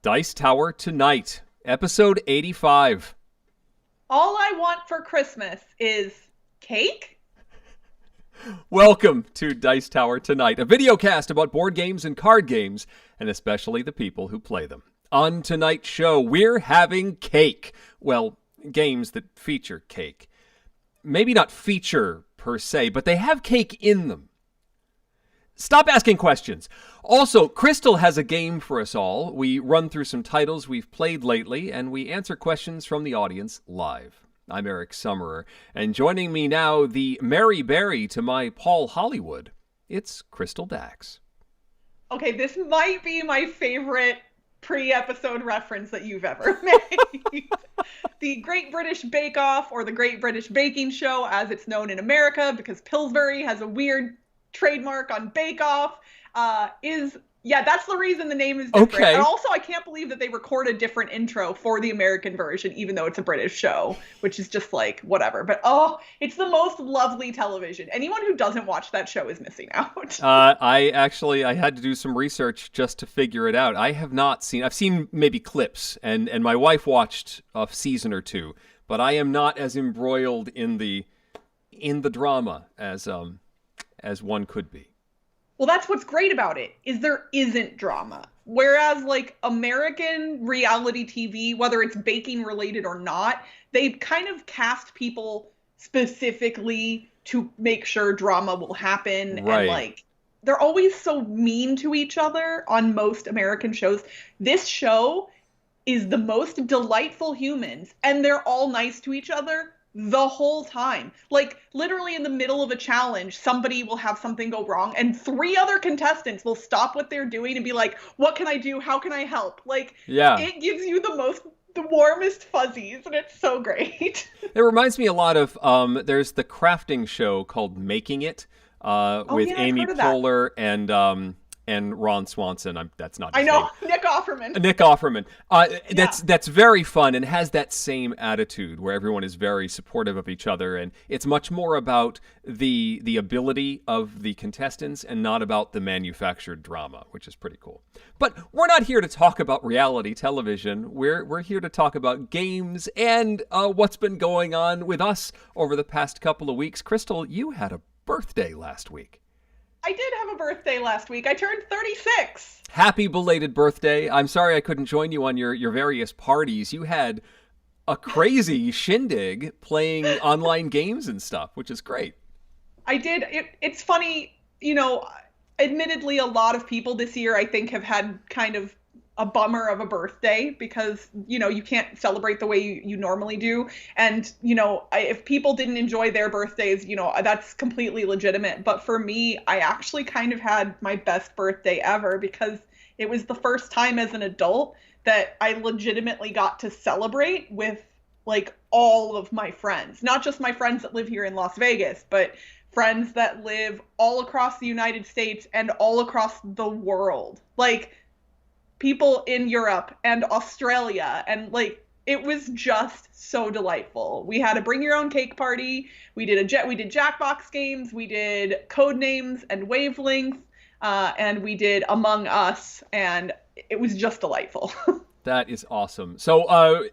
Dice Tower Tonight, episode 85. All I want for Christmas is cake? Welcome to Dice Tower Tonight, a video cast about board games and card games, and especially the people who play them. On tonight's show, we're having cake. Well, games that feature cake. Maybe not feature per se, but they have cake in them. Stop asking questions. Also, Crystal has a game for us all. We run through some titles we've played lately, and we answer questions from the audience live. I'm Eric Summerer, and joining me now, the Mary Berry to my Paul Hollywood, it's Crystal Dax. Okay, this might be my favorite pre-episode reference that you've ever made. The Great British Bake Off, or the Great British Baking Show, as it's known in America, because Pillsbury has a weird trademark on Bake Off, that's the reason the name is different. Okay. And also, I can't believe that they record a different intro for the American version, even though it's a British show, which is just like, whatever. But it's the most lovely television. Anyone who doesn't watch that show is missing out. I had to do some research just to figure it out. I've seen maybe clips, and my wife watched a season or two, but I am not as embroiled in the drama as one could be. Well, that's what's great about it, is there isn't drama. Whereas, like, American reality TV, whether it's baking related or not, they kind of cast people specifically to make sure drama will happen. Right. And, like, they're always so mean to each other on most American shows. This show is the most delightful humans, and they're all nice to each other the whole time. Like, literally in the middle of a challenge, somebody will have something go wrong, and three other contestants will stop what they're doing and be like, what can I do? How can I help? Like, yeah. It gives you the warmest fuzzies, and it's so great. It reminds me a lot of, there's the crafting show called Making It, with Amy Poehler and Ron Swanson. That's not his name. Nick Offerman. Nick Offerman. That's very fun and has that same attitude where everyone is very supportive of each other, and it's much more about the ability of the contestants and not about the manufactured drama, which is pretty cool. But we're not here to talk about reality television. We're here to talk about games and what's been going on with us over the past couple of weeks. Crystal, you had a birthday last week. I did have a birthday last week. I turned 36. Happy belated birthday. I'm sorry I couldn't join you on your various parties. You had a crazy shindig playing online games and stuff, which is great. I did. It's funny, admittedly, a lot of people this year, I think, have had kind of a bummer of a birthday because, you can't celebrate the way you normally do. And, if people didn't enjoy their birthdays, that's completely legitimate. But for me, I actually kind of had my best birthday ever because it was the first time as an adult that I legitimately got to celebrate with, like, all of my friends. Not just my friends that live here in Las Vegas, but friends that live all across the United States and all across the world. Like, people in Europe and Australia, and like, it was just so delightful. We had a bring your own cake party. We did Jackbox games. We did code names and Wavelength, and we did Among Us, and it was just delightful. That is awesome. So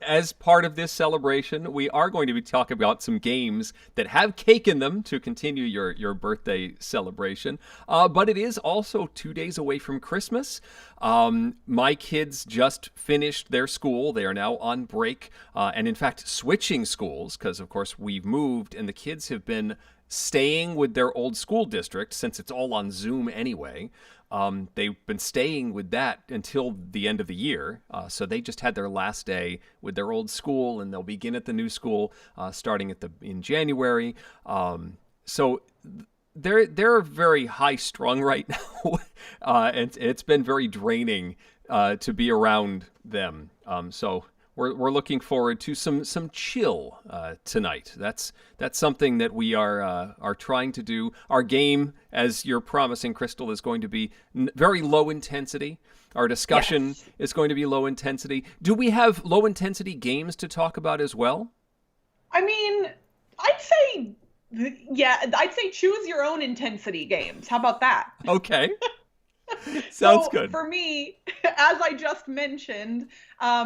as part of this celebration, we are going to be talking about some games that have cake in them to continue your birthday celebration. But it is also 2 days away from Christmas. My kids just finished their school. They are now on break, and in fact switching schools because, of course, we've moved and the kids have been staying with their old school district since it's all on Zoom anyway. They've been staying with that until the end of the year. So they just had their last day with their old school, and they'll begin at the new school starting in January. So they're very high strung right now, and it's been very draining to be around them. So we're looking forward to some chill tonight. That's something that we are trying to do. Our game, as you're promising, Crystal, is going to be very low intensity. Our discussion is going to be low intensity. Do we have low intensity games to talk about as well? I mean, I'd say choose your own intensity games. How about that? Okay. Sounds So good. for me, as I just mentioned,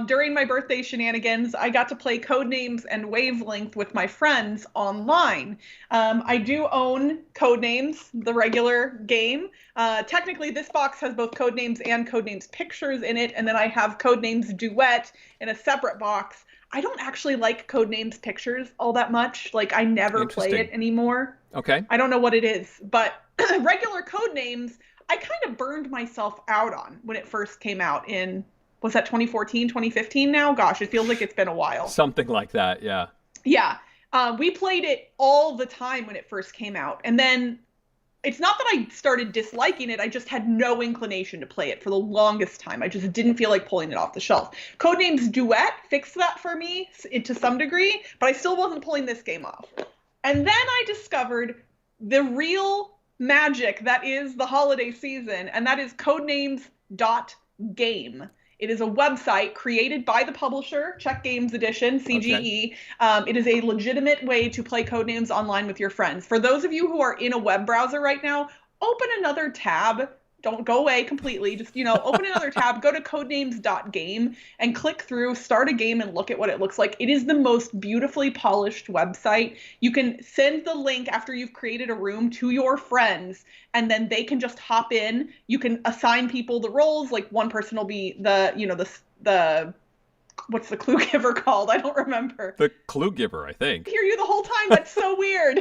during my birthday shenanigans, I got to play Codenames and Wavelength with my friends online. I do own Codenames, the regular game. Technically, this box has both Codenames and Codenames Pictures in it, and then I have Codenames Duet in a separate box. I don't actually like Codenames Pictures all that much. Like, I never play Interesting. it anymore. Okay. I don't know what it is, but regular Codenames, I kind of burned myself out on when it first came out in, was that 2014, 2015 now? Gosh, it feels like it's been a while. Something like that. Yeah. Yeah. We played it all the time when it first came out. And then it's not that I started disliking it, I just had no inclination to play it for the longest time. I just didn't feel like pulling it off the shelf. Codenames Duet fixed that for me to some degree, but I still wasn't pulling this game off. And then I discovered the real magic that is the holiday season, and that is codenames.game. It is a website created by the publisher, Czech Games Edition, CGE. Okay. It is a legitimate way to play Codenames online with your friends. For those of you who are in a web browser right now, open another tab. Don't go away completely. Just, open another tab, go to codenames.game and click through, start a game and look at what it looks like. It is the most beautifully polished website. You can send the link after you've created a room to your friends, and then they can just hop in. You can assign people the roles. Like, one person will be the what's the clue giver called? I don't remember. The clue giver, I think. I hear you the whole time. That's so weird.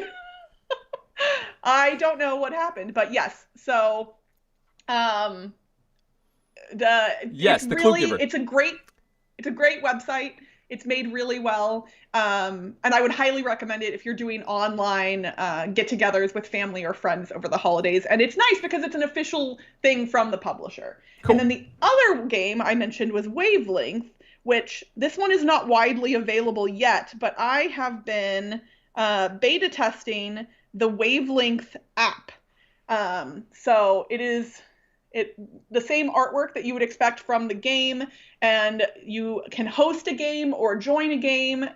I don't know what happened, but yes. So the clue giver. It's a great website. It's made really well. And I would highly recommend it if you're doing online get-togethers with family or friends over the holidays. And it's nice because it's an official thing from the publisher. Cool. And then the other game I mentioned was Wavelength, which this one is not widely available yet, but I have been beta testing the Wavelength app. So it is the same artwork that you would expect from the game, and you can host a game or join a game.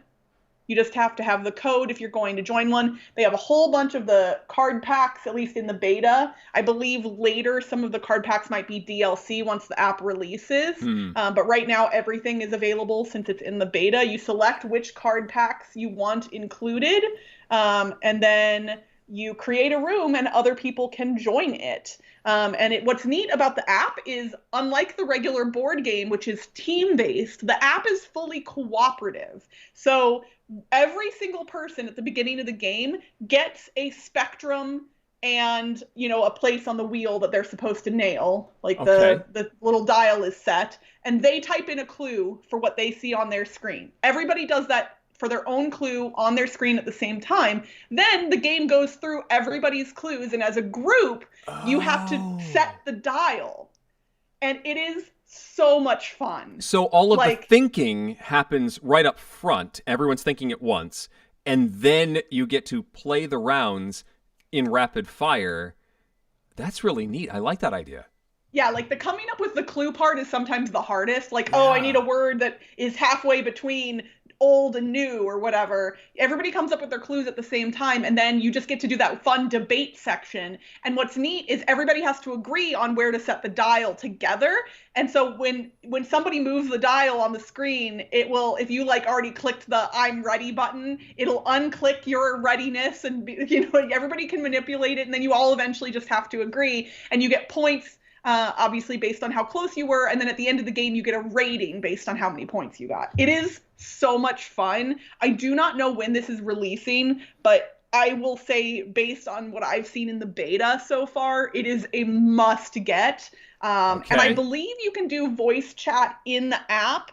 You just have to have the code if you're going to join one. They have a whole bunch of the card packs, at least in the beta. I believe later some of the card packs might be DLC once the app releases. But right now everything is available since it's in the beta. You select which card packs you want included, and then you create a room and other people can join it. What's neat about the app is, unlike the regular board game, which is team-based, the app is fully cooperative. So every single person at the beginning of the game gets a spectrum and, a place on the wheel that they're supposed to nail. Like, the little dial is set, and they type in a clue for what they see on their screen. Everybody does that for their own clue on their screen at the same time. Then the game goes through everybody's clues, and as a group, you have to set the dial. And it is so much fun. So all of the thinking happens right up front. Everyone's thinking at once. And then you get to play the rounds in rapid fire. That's really neat. I like that idea. Yeah, like the coming up with the clue part is sometimes the hardest. Like, I need a word that is halfway between old and new or whatever. Everybody comes up with their clues at the same time, and then you just get to do that fun debate section. And what's neat is everybody has to agree on where to set the dial together. And so when somebody moves the dial on the screen, it will, if you already clicked the I'm ready button, it'll unclick your readiness, and everybody can manipulate it, and then you all eventually just have to agree, and you get points obviously based on how close you were, and then at the end of the game you get a rating based on how many points you got. It is so much fun. I do not know when this is releasing, but I will say, based on what I've seen in the beta so far, it is a must get. And I believe you can do voice chat in the app.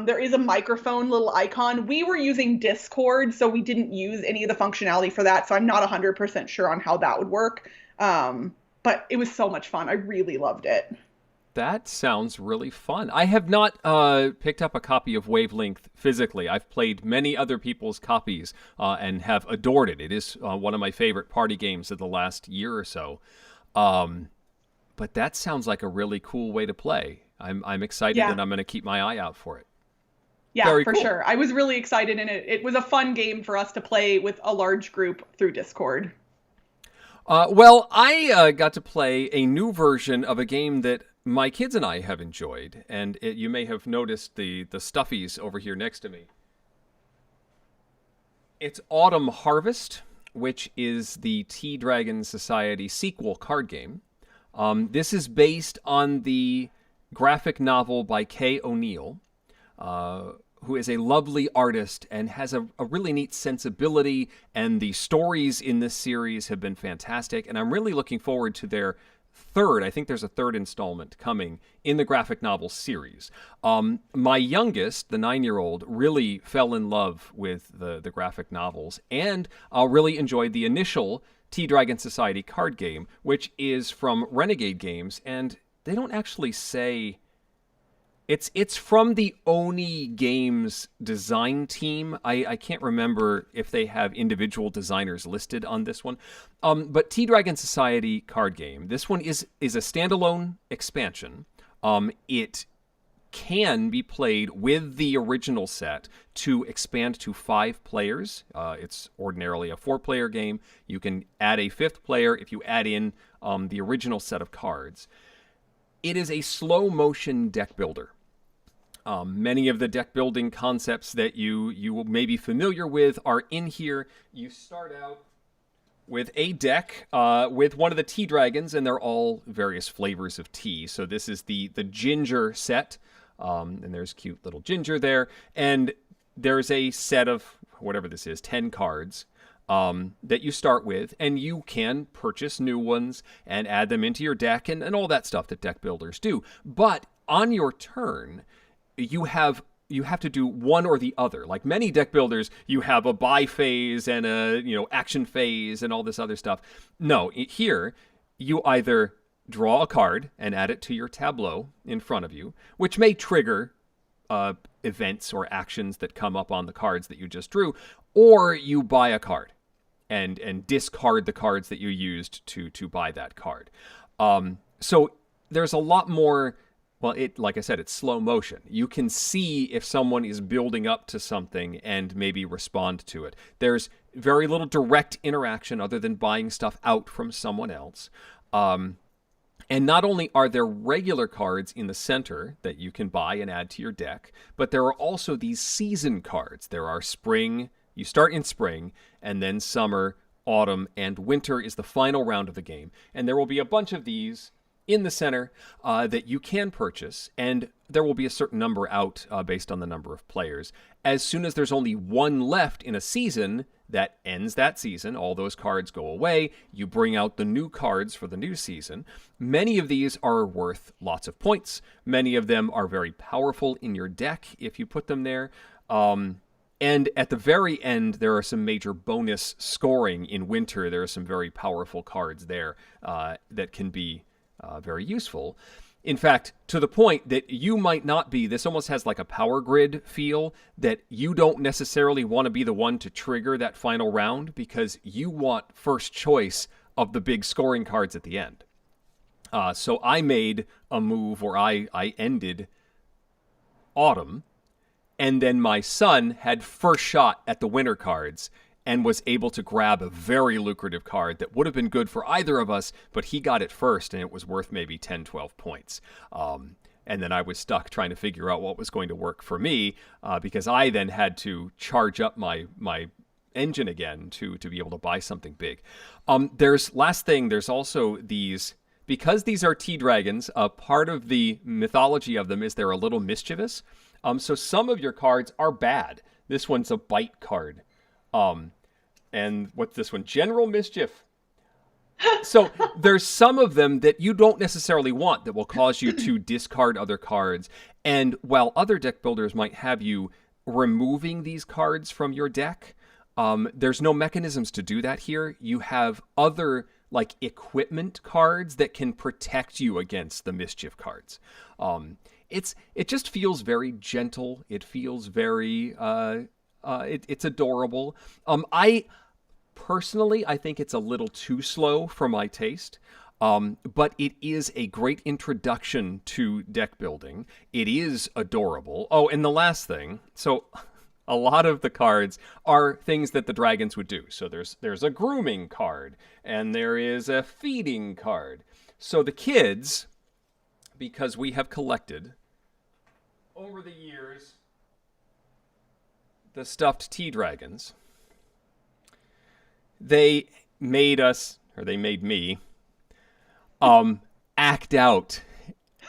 There is a microphone little icon. We were using Discord, so we didn't use any of the functionality for that, so I'm not 100% sure on how that would work. But it was so much fun. I really loved it. That sounds really fun. I have not picked up a copy of Wavelength physically. I've played many other people's copies and have adored it. It is one of my favorite party games of the last year or so. But that sounds like a really cool way to play. I'm excited, and I'm going to keep my eye out for it. Yeah, Very for cool. sure. I was really excited, and it was a fun game for us to play with a large group through Discord. Well, I got to play a new version of a game that my kids and I have enjoyed, and you may have noticed the stuffies over here next to me. It's Autumn Harvest, which is the Tea Dragon Society sequel card game. This is based on the graphic novel by Kay O'Neill, who is a lovely artist and has a really neat sensibility, and the stories in this series have been fantastic, and I'm really looking forward to their third. I think there's a third installment coming in the graphic novel series. My youngest, the 9-year-old, really fell in love with the graphic novels and really enjoyed the initial Tea Dragon Society card game, which is from Renegade Games, and they don't actually say... It's from the Oni Games design team. I can't remember if they have individual designers listed on this one. But Tea Dragon Society card game. This one is a standalone expansion. It can be played with the original set to expand to 5 players. It's ordinarily a 4-player game. You can add a 5th player if you add in the original set of cards. It is a slow-motion deck builder. Many of the deck building concepts that you may be familiar with are in here. You start out with a deck with one of the tea dragons, and they're all various flavors of tea. So this is the ginger set, and there's cute little ginger there. And there's a set of, whatever this is, 10 cards that you start with, and you can purchase new ones and add them into your deck and all that stuff that deck builders do. But on your turn, you have to do one or the other. Like many deck builders, you have a buy phase and a action phase and all this other stuff. No, here you either draw a card and add it to your tableau in front of you, which may trigger events or actions that come up on the cards that you just drew, or you buy a card and discard the cards that you used to buy that card. So there's a lot more. Well, like I said, it's slow motion. You can see if someone is building up to something and maybe respond to it. There's very little direct interaction other than buying stuff out from someone else. And not only are there regular cards in the center that you can buy and add to your deck, but there are also these season cards. There are spring. You start in spring, and then summer, autumn, and winter is the final round of the game. And there will be a bunch of these in the center that you can purchase, and there will be a certain number out based on the number of players. As soon as there's only one left in a season, that ends that season. All those cards go away. You bring out the new cards for the new season. Many of these are worth lots of points. Many of them are very powerful in your deck if you put them there. And at the very end, there are some major bonus scoring in winter. There are some very powerful cards there that can be very useful. In fact, to the point that you might not be, this almost has like a power grid feel, that you don't necessarily want to be the one to trigger that final round because you want first choice of the big scoring cards at the end. So I made a move where I ended autumn, and then my son had first shot at the winter cards and was able to grab a very lucrative card that would have been good for either of us, but he got it first, and it was worth maybe 10, 12 points. And then I was stuck trying to figure out what was going to work for me, because I then had to charge up my engine again to be able to buy something big. There's also these, because these are tea dragons, part of the mythology of them is they're a little mischievous. So some of your cards are bad. This one's a bite card. And what's this one? General Mischief. So there's some of them that you don't necessarily want that will cause you to discard other cards. And while other deck builders might have you removing these cards from your deck, there's no mechanisms to do that here. You have other like equipment cards that can protect you against the mischief cards. It just feels very gentle. It feels very it's adorable. I think it's a little too slow for my taste. But it is a great introduction to deck building. It is adorable. Oh, and the last thing. So A lot of the cards are things that the dragons would do. So there's a grooming card, and there is a feeding card. So the kids, because we have collected over the years the stuffed tea dragons, they made us, or they made me, act out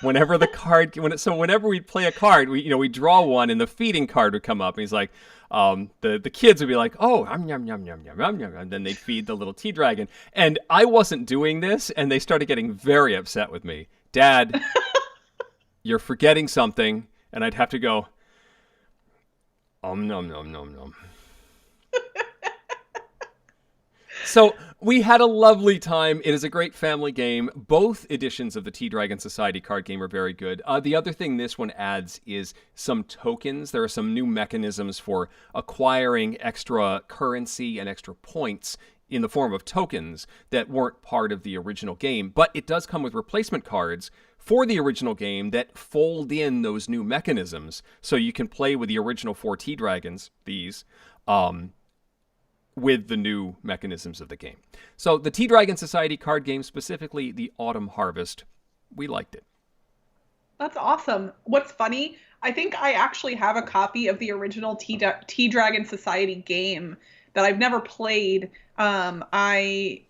whenever the card. Whenever we play a card, we draw one, and the feeding card would come up, and he's like, the kids would be like, oh, yum yum yum yum yum yum yum, and then they'd feed the little tea dragon, and I wasn't doing this, and they started getting very upset with me. Dad, you're forgetting something, and I'd have to go, nom nom nom nom. So we had a lovely time. It is a great family game. Both editions of the Tea Dragon Society card game are very good. The other thing this one adds is some tokens. There are some new mechanisms for acquiring extra currency and extra points in the form of tokens that weren't part of the original game. But it does come with replacement cards for the original game that fold in those new mechanisms. So you can play with the original 4 Tea Dragons, these, with the new mechanisms of the game. So the Tea Dragon Society card game, specifically the Autumn Harvest, we liked it. That's awesome. What's funny, I think I actually have a copy of the original Tea Dragon Society game that I've never played. I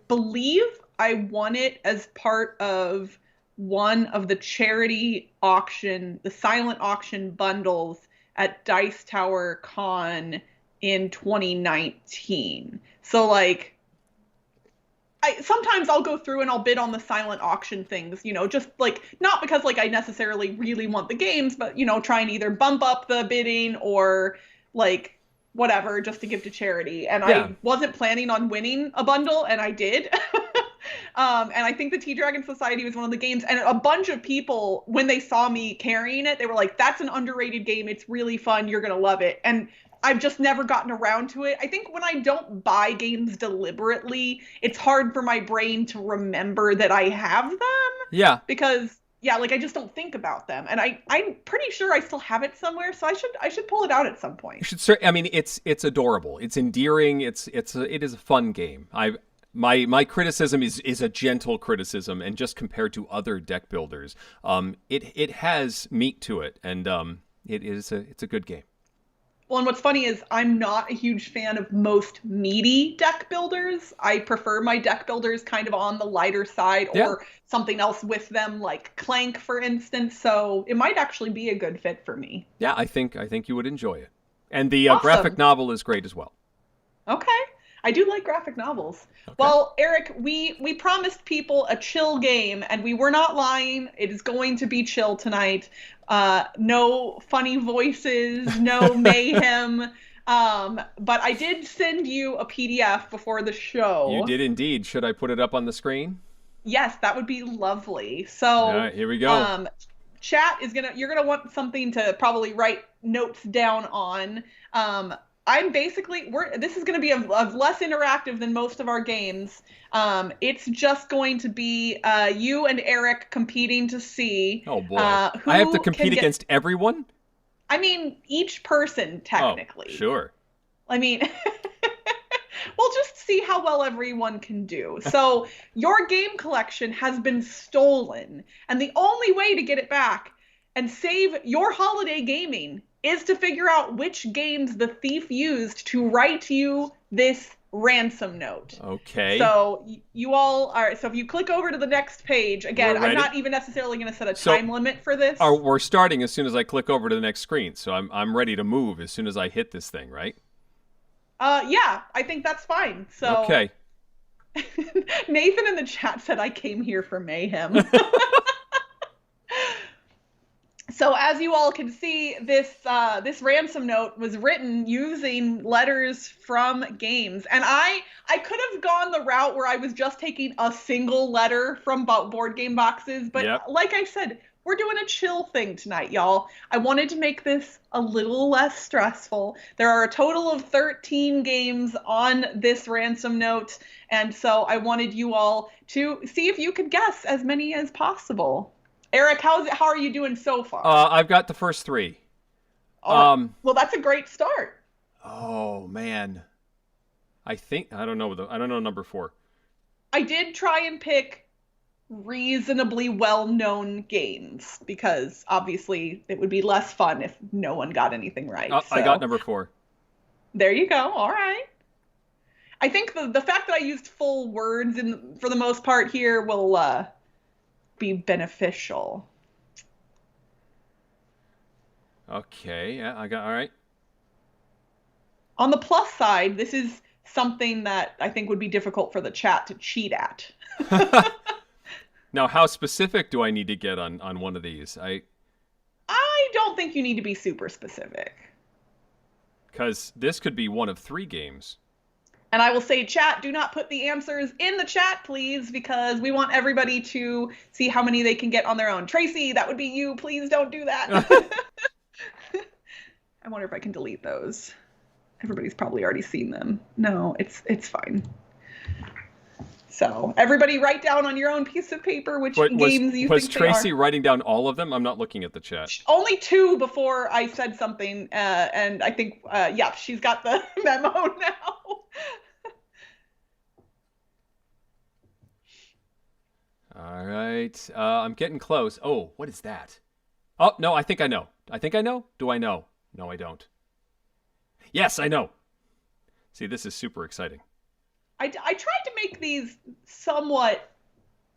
believe I won it as part of one of the charity auction, the silent auction bundles at Dice Tower Con in 2019. So like, sometimes I'll go through and I'll bid on the silent auction things, just like, not because like I necessarily really want the games, but try and either bump up the bidding or like whatever, just to give to charity. And yeah. I wasn't planning on winning a bundle, and I did. And I think the Tea Dragon Society was one of the games, and a bunch of people, when they saw me carrying it, they were like, that's an underrated game. It's really fun. You're going to love it. And I've just never gotten around to it. I think when I don't buy games deliberately, it's hard for my brain to remember that I have them. Yeah. Because, yeah, like I just don't think about them. And I'm pretty sure I still have it somewhere, so I should pull it out at some point. You should. I mean, it's adorable. It's endearing. It is a fun game. My criticism is a gentle criticism, and just compared to other deck builders, it has meat to it, and it's a good game. Well, and what's funny is I'm not a huge fan of most meaty deck builders. I prefer my deck builders kind of on the lighter side, or something else with them, like Clank, for instance. So it might actually be a good fit for me. Yeah, I think you would enjoy it. And the Awesome. graphic novel is great as well. Okay. I do like graphic novels. Okay. Well, Eric, we promised people a chill game, and we were not lying. It is going to be chill tonight. No funny voices, no mayhem. But I did send you a PDF before the show. You did indeed. Should I put it up on the screen? Yes, that would be lovely. So, all right, here we go. Chat you're gonna want something to probably write notes down on. This is going to be of less interactive than most of our games. It's just going to be you and Eric competing to see. Oh boy! I have to compete against everyone? I mean, each person, technically. Oh, sure. I mean, we'll just see how well everyone can do. So your game collection has been stolen, and the only way to get it back and save your holiday gaming is to figure out which games the thief used to write you this ransom note. Okay. So you all are. So if you click over to the next page, again, I'm not even necessarily going to set a time limit for this. We're starting as soon as I click over to the next screen. So I'm ready to move as soon as I hit this thing, right? Yeah, I think that's fine. So okay. Nathan in the chat said I came here for mayhem. So as you all can see, this ransom note was written using letters from games. And I could have gone the route where I was just taking a single letter from board game boxes. But like I said, we're doing a chill thing tonight, y'all. I wanted to make this a little less stressful. There are a total of 13 games on this ransom note. And so I wanted you all to see if you could guess as many as possible. Eric, how are you doing so far? I've got the first 3. Well, that's a great start. Oh man, I don't know. I don't know number 4. I did try and pick reasonably well-known games because obviously it would be less fun if no one got anything right. I got number 4. There you go. All right. I think the fact that I used full words for the most part here will be beneficial. Okay, yeah, I got all right. On the plus side, this is something that I think would be difficult for the chat to cheat at. Now, how specific do I need to get on one of these? I don't think you need to be super specific. Because this could be one of 3 games. And I will say, chat, do not put the answers in the chat, please, because we want everybody to see how many they can get on their own. Tracy, that would be you. Please don't do that. I wonder if I can delete those. Everybody's probably already seen them. No, it's fine. So everybody write down on your own piece of paper which games you think they are. Was Tracy writing down all of them? I'm not looking at the chat. Only 2 before I said something, and I think, yeah, she's got the memo now. All right. I'm getting close. Oh, what is that? Oh, no, I think I know. I think I know? Do I know? No, I don't. Yes, I know. See, this is super exciting. I tried to make these somewhat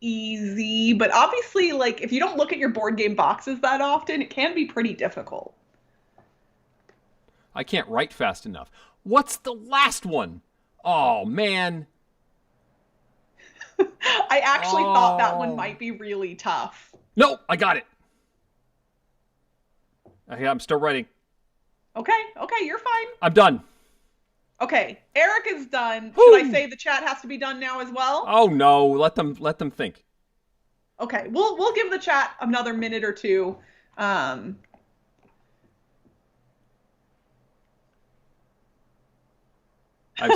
easy, but obviously, like, if you don't look at your board game boxes that often, it can be pretty difficult. I can't write fast enough. What's the last one? Oh, man. I actually thought that one might be really tough. No, I got it. I'm still writing. Okay, you're fine. I'm done. Okay, Eric is done. Woo. Should I say the chat has to be done now as well? Oh no, let them think. Okay, we'll give the chat another minute or 2. I've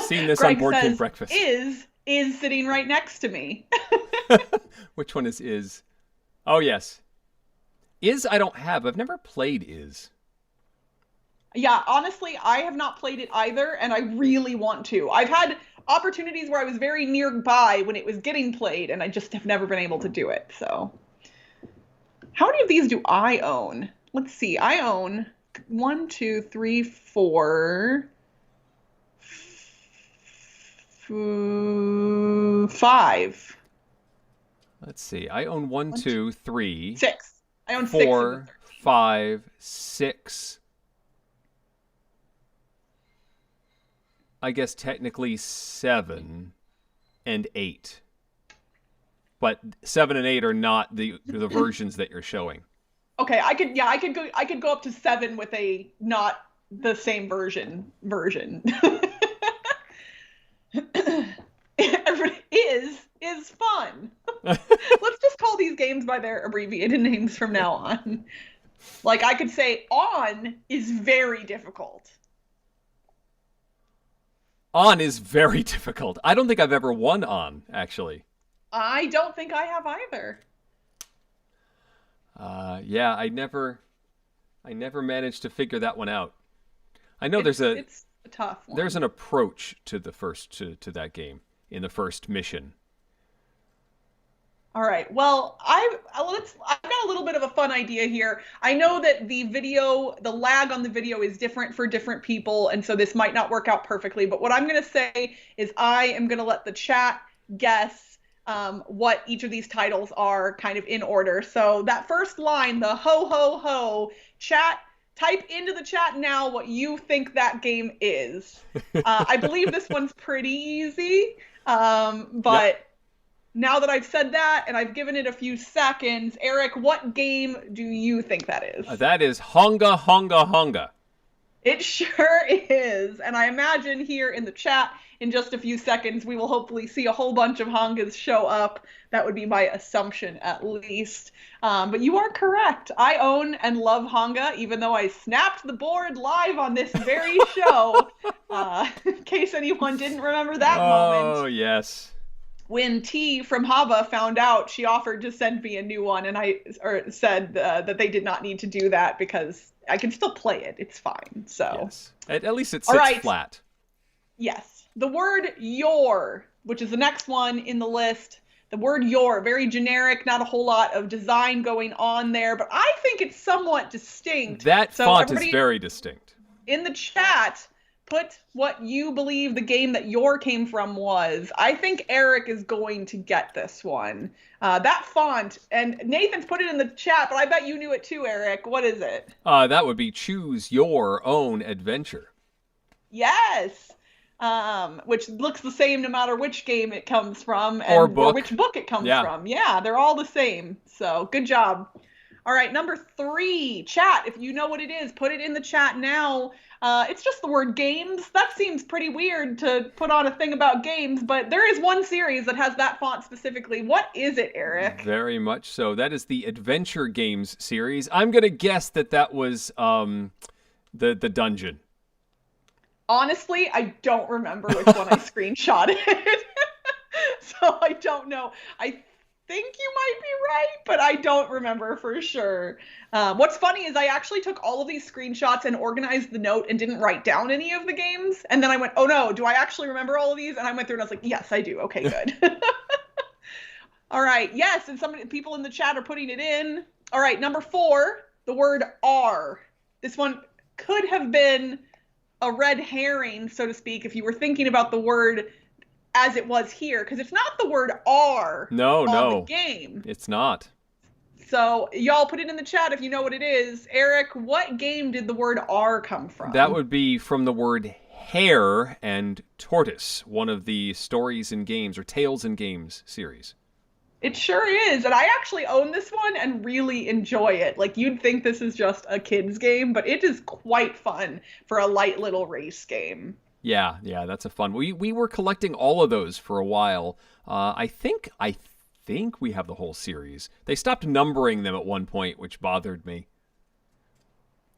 seen this Greg on Board says, Game Breakfast. Is sitting right next to me. Which one is Is? Oh yes. Is I don't have. I've never played Is. Yeah, honestly, I have not played it either, and I really want to. I've had opportunities where I was very nearby when it was getting played, and I just have never been able to do it, so. How many of these do I own? Let's see, I own 1, 2, 3, 4, 5. Let's see. I own 1, 2, 3, 6. I own 4, 6 5, 6. I guess technically 7 and 8. But 7 and 8 are not the versions that you're showing. Okay, I could go up to 7 with a not the same version. is fun. Let's just call these games by their abbreviated names from now on. Like I could say on is very difficult. On is very difficult. I don't think I've ever won on, actually. I don't think I have either. Yeah, I never managed to figure that one out. I know it's a tough one. There's an approach to the first to that game in the first mission. All right. Well, I've got a little bit of a fun idea here. I know that the lag on the video is different for different people, and so this might not work out perfectly. But what I'm going to say is I am going to let the chat guess what each of these titles are kind of in order. So that first line, the ho, ho, ho, chat, type into the chat now what you think that game is. I believe this one's pretty easy, but... Yep. Now that I've said that and I've given it a few seconds, Eric, what game do you think that is? That is Honga Honga Honga. It sure is. And I imagine here in the chat in just a few seconds, we will hopefully see a whole bunch of Hongas show up. That would be my assumption at least. But you are correct. I own and love Honga, even though I snapped the board live on this very show. In case anyone didn't remember that moment. Oh, yes. when T from Hava found out, she offered to send me a new one, and I said that they did not need to do that because I can still play it. It's fine. So Yes. At least it all sits right. flat. Yes. The word your, which is the next one in the list. The word your, very generic, not a whole lot of design going on there, but I think it's somewhat distinct. That So font is everybody very distinct. in the chat, put what you believe the game that your came from was. I think Eric is going to get this one. That font, and Nathan's put it in the chat, but I bet you knew it too, Eric. What is it? That would be Choose Your Own Adventure. Yes. Which looks the same no matter which game it comes from Or which book it comes Yeah. from. Yeah, they're all the same. So good job. All right, number 3, chat. If you know what it is, put it in the chat now. It's just the word games. That seems pretty weird to put on a thing about games, but there is one series that has that font specifically. What is it, Eric? Very much so. That is the Adventure Games series. I'm going to guess that was the dungeon. Honestly, I don't remember which one I screenshotted. So I don't know. I think you might be right, but I don't remember for sure. What's funny is I actually took all of these screenshots and organized the note and didn't write down any of the games. And then I went, oh no, do I actually remember all of these? And I went through and I was like, yes, I do. Okay, good. All right. Yes. And people in the chat are putting it in. All right. Number 4, the word R. This one could have been a red herring, so to speak, if you were thinking about the word as it was here, because it's not the word R No. the game. It's not. So y'all put it in the chat if you know what it is. Eric, what game did the word R come from? That would be from the word hare and tortoise, one of the Stories in Games or Tales in Games series. It sure is. And I actually own this one and really enjoy it. Like, you'd think this is just a kid's game, but it is quite fun for a light little race game. Yeah, that's a fun. We were collecting all of those for a while. I think we have the whole series. They stopped numbering them at one point, which bothered me.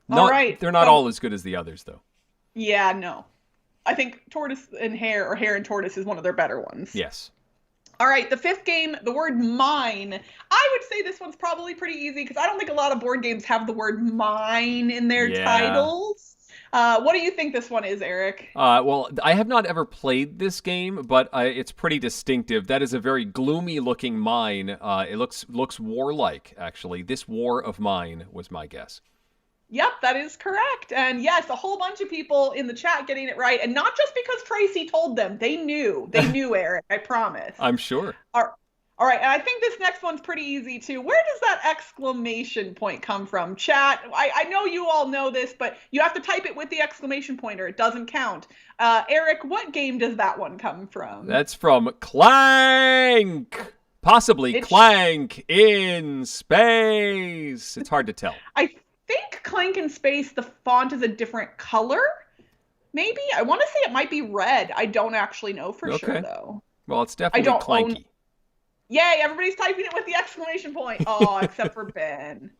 All right. They're not all as good as the others, though. Yeah, no. I think Tortoise and Hare, or Hare and Tortoise, is one of their better ones. Yes. All right, the 5th game, the word mine. I would say this one's probably pretty easy because I don't think a lot of board games have the word mine in their titles. What do you think this one is, Eric? Well, I have not ever played this game, but it's pretty distinctive. That is a very gloomy-looking mine. It looks warlike, actually. This War of Mine was my guess. Yep, that is correct. And yes, a whole bunch of people in the chat getting it right. And not just because Tracy told them. They knew. They knew, Eric. I promise. I'm sure. All right. And I think this next one's pretty easy, too. Where does that exclamation point come from? Chat, I know you all know this, but you have to type it with the exclamation point or it doesn't count. Eric, what game does that one come from? That's from Clank. Possibly Clank in Space. It's hard to tell. I think Clank in Space, the font is a different color. Maybe? I want to say it might be red. I don't actually know for sure, though. Well, it's definitely Clanky. Yay, everybody's typing it with the exclamation point. Oh, except for Ben.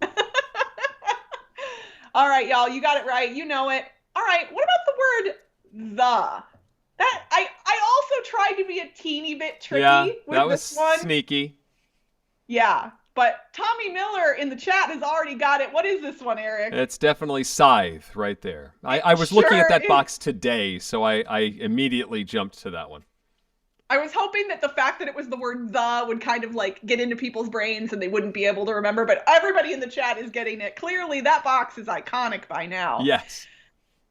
All right, y'all, you got it right. You know it. All right, what about the word the? That I also tried to be a teeny bit tricky with this one. Sneaky. Yeah. But Tommy Miller in the chat has already got it. What is this one, Eric? It's definitely Scythe right there. I was looking at that box today, so I immediately jumped to that one. I was hoping that the fact that it was the word the would kind of like get into people's brains and they wouldn't be able to remember, but everybody in the chat is getting it. Clearly, that box is iconic by now. Yes.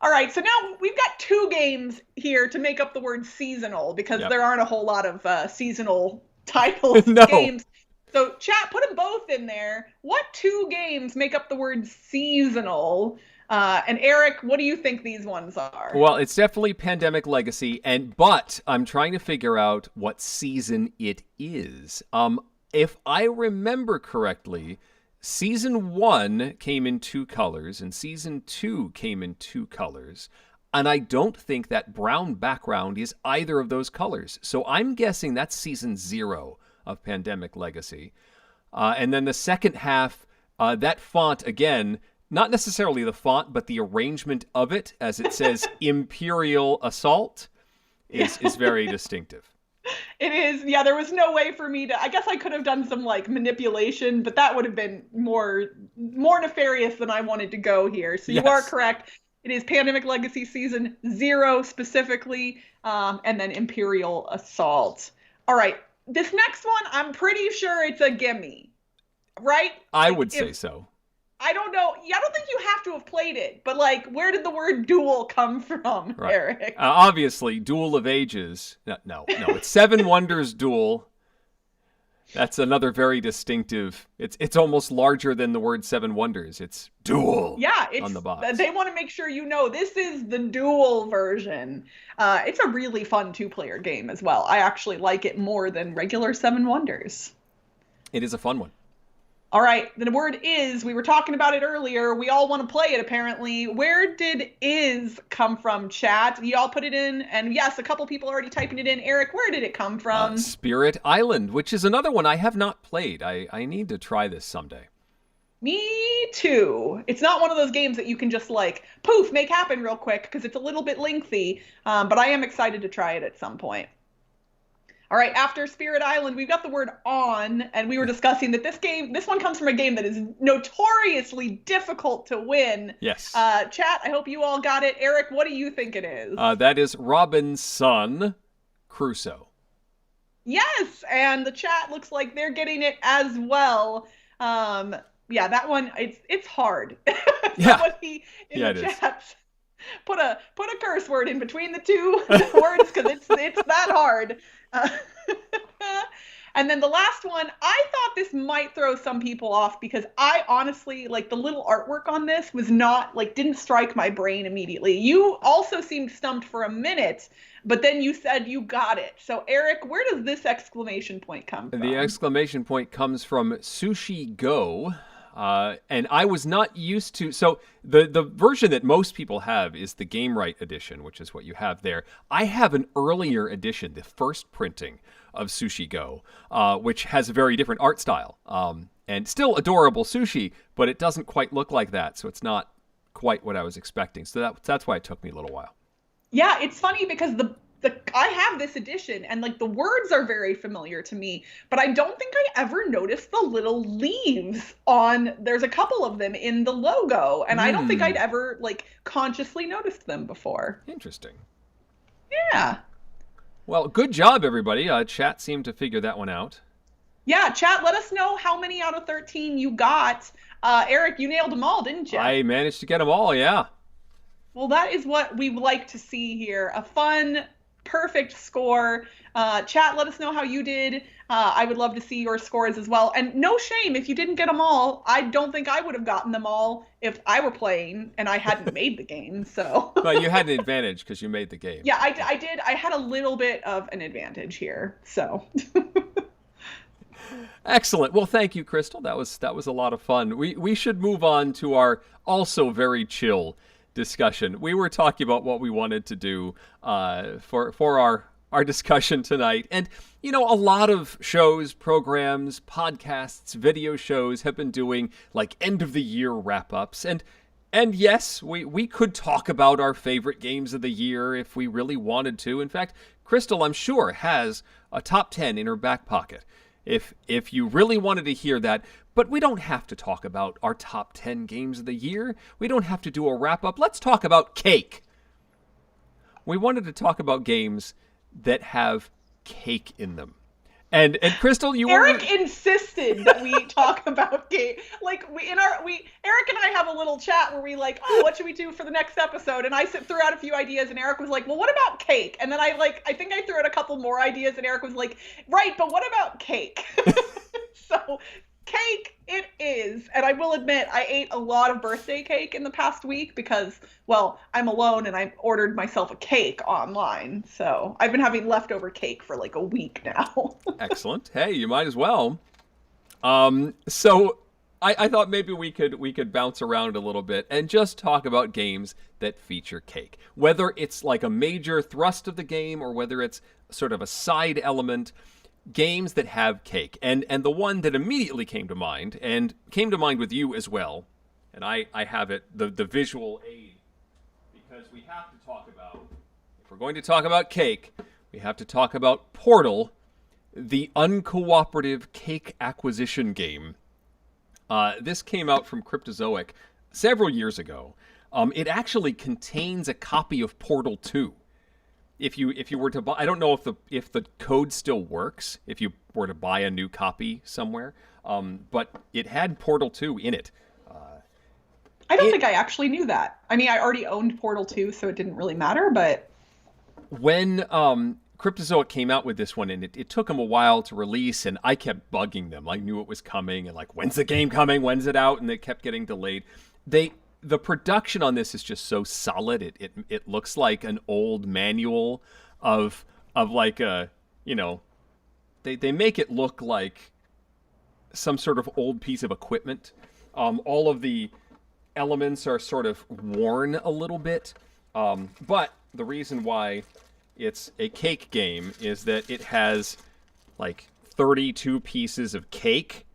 All right, so now we've got 2 games here to make up the word seasonal because there aren't a whole lot of seasonal titles games. So chat, put them both in there. What 2 games make up the word seasonal? And Eric, what do you think these ones are? Well, it's definitely Pandemic Legacy, but I'm trying to figure out what season it is. If I remember correctly, Season 1 came in 2 colors, and Season 2 came in 2 colors. And I don't think that brown background is either of those colors. So I'm guessing that's Season 0 of Pandemic Legacy. And then the second half, that font, again, not necessarily the font, but the arrangement of it, as it says Imperial Assault, is very distinctive. It is. Yeah, there was no way for me to. I guess I could have done some like manipulation, but that would have been more nefarious than I wanted to go here. So you are Yes. correct. It is Pandemic Legacy Season 0 specifically, and then Imperial Assault. All right. This next one, I'm pretty sure it's a gimme, right? I Like, would say if so. I don't know, yeah, I don't think you have to have played it, but like, where did the word duel come from, Right. Eric? Obviously, Duel of Ages. No, no, no. It's Seven Wonders Duel. That's another very distinctive. It's almost larger than the word Seven Wonders. It's Duel Yeah, on it's the box. they want to make sure you know this is the dual version. It's a really fun two-player game as well. I actually like it more than regular Seven Wonders. It is a fun one. All right, the word is, we were talking about it earlier. We all want to play it apparently. Where did is come from, chat? You all put it in, and yes, a couple people already typing it in. Eric, where did it come from? Spirit Island, which is another one I have not played. I need to try this someday. Me too. It's not one of those games that you can just like poof make happen real quick because it's a little bit lengthy. But I am excited to try it at some point. All right, after Spirit Island, we've got the word on, and we were discussing that this one comes from a game that is notoriously difficult to win. Yes. Chat, I hope you all got it. Eric, what do you think it is? That is Robinson Crusoe. Yes, and the chat looks like they're getting it as well. Yeah, that one it's hard. Yeah. Somebody in Yeah, the it is. chat put a curse word in between the two words because it's that hard. Uh, and then the last one, I thought this might throw some people off because I honestly like the little artwork on this was not like didn't strike my brain immediately. You also seemed stumped for a minute, but then you said you got it. So Eric, where does this exclamation point come from? The exclamation point comes from Sushi Go. And I was not used to. So the version that most people have is the Game Right edition, which is what you have there. I have an earlier edition, the first printing of Sushi Go, which has a very different art style. And still adorable sushi, but it doesn't quite look like that. So it's not quite what I was expecting. So that's why it took me a little while. Yeah, it's funny because I have this edition and like the words are very familiar to me, but I don't think I ever noticed the little leaves on, there's a couple of them in the logo, and I don't think I'd ever like consciously noticed them before. Interesting. Yeah. Well, good job, everybody. Chat seemed to figure that one out. Yeah, chat, let us know how many out of 13 you got. Eric, you nailed them all, didn't you? I managed to get them all, yeah. Well, that is what we like to see here. A fun, perfect score. Chat, let us know how you did. I would love to see your scores as well. And no shame if you didn't get them all. I don't think I would have gotten them all if I were playing and I hadn't made the game. So. But you had an advantage because you made the game. Yeah, I did. I had a little bit of an advantage here. So. Excellent. Well, thank you, Crystal. That was a lot of fun. We should move on to our also very chill discussion. We were talking about what we wanted to do for our discussion tonight. And, you know, a lot of shows, programs, podcasts, video shows have been doing like end of the year wrap-ups. And yes, we could talk about our favorite games of the year if we really wanted to. In fact, Crystal, I'm sure, has a top 10 in her back pocket. If you really wanted to hear that, but we don't have to talk about our top 10 games of the year. We don't have to do a wrap-up. Let's talk about cake. We wanted to talk about games that have cake in them. And Crystal, Eric insisted that we talk about game. Like Eric and I have a little chat where we like, oh, what should we do for the next episode? And I threw out a few ideas, and Eric was like, well, what about cake? And then I think I threw out a couple more ideas, and Eric was like, right, but what about cake? So cake it is. And I will admit, I ate a lot of birthday cake in the past week because, well, I'm alone and I ordered myself a cake online. So I've been having leftover cake for like a week now. Excellent. Hey, you might as well. So I thought maybe we could bounce around a little bit and just talk about games that feature cake. Whether it's like a major thrust of the game or whether it's sort of a side element. Games that have cake. And the one that immediately came to mind, and came to mind with you as well, and I have it, the visual aid, because we have to talk about, if we're going to talk about cake, we have to talk about Portal, the uncooperative cake acquisition game. This came out from Cryptozoic several years ago. It actually contains a copy of Portal 2. If you were to buy, I don't know if the code still works if you were to buy a new copy somewhere, but it had Portal 2 in it. I don't think I actually knew that. I mean, I already owned Portal 2, so it didn't really matter, but when Cryptozoic came out with this one, and it took them a while to release, and I kept bugging them. I knew it was coming, and like, when's the game coming? When's it out? And it kept getting delayed. The production on this is just so solid. It looks like an old manual of like a, they make it look like some sort of old piece of equipment. All of the elements are sort of worn a little bit, but the reason why it's a cake game is that it has like 32 pieces of cake.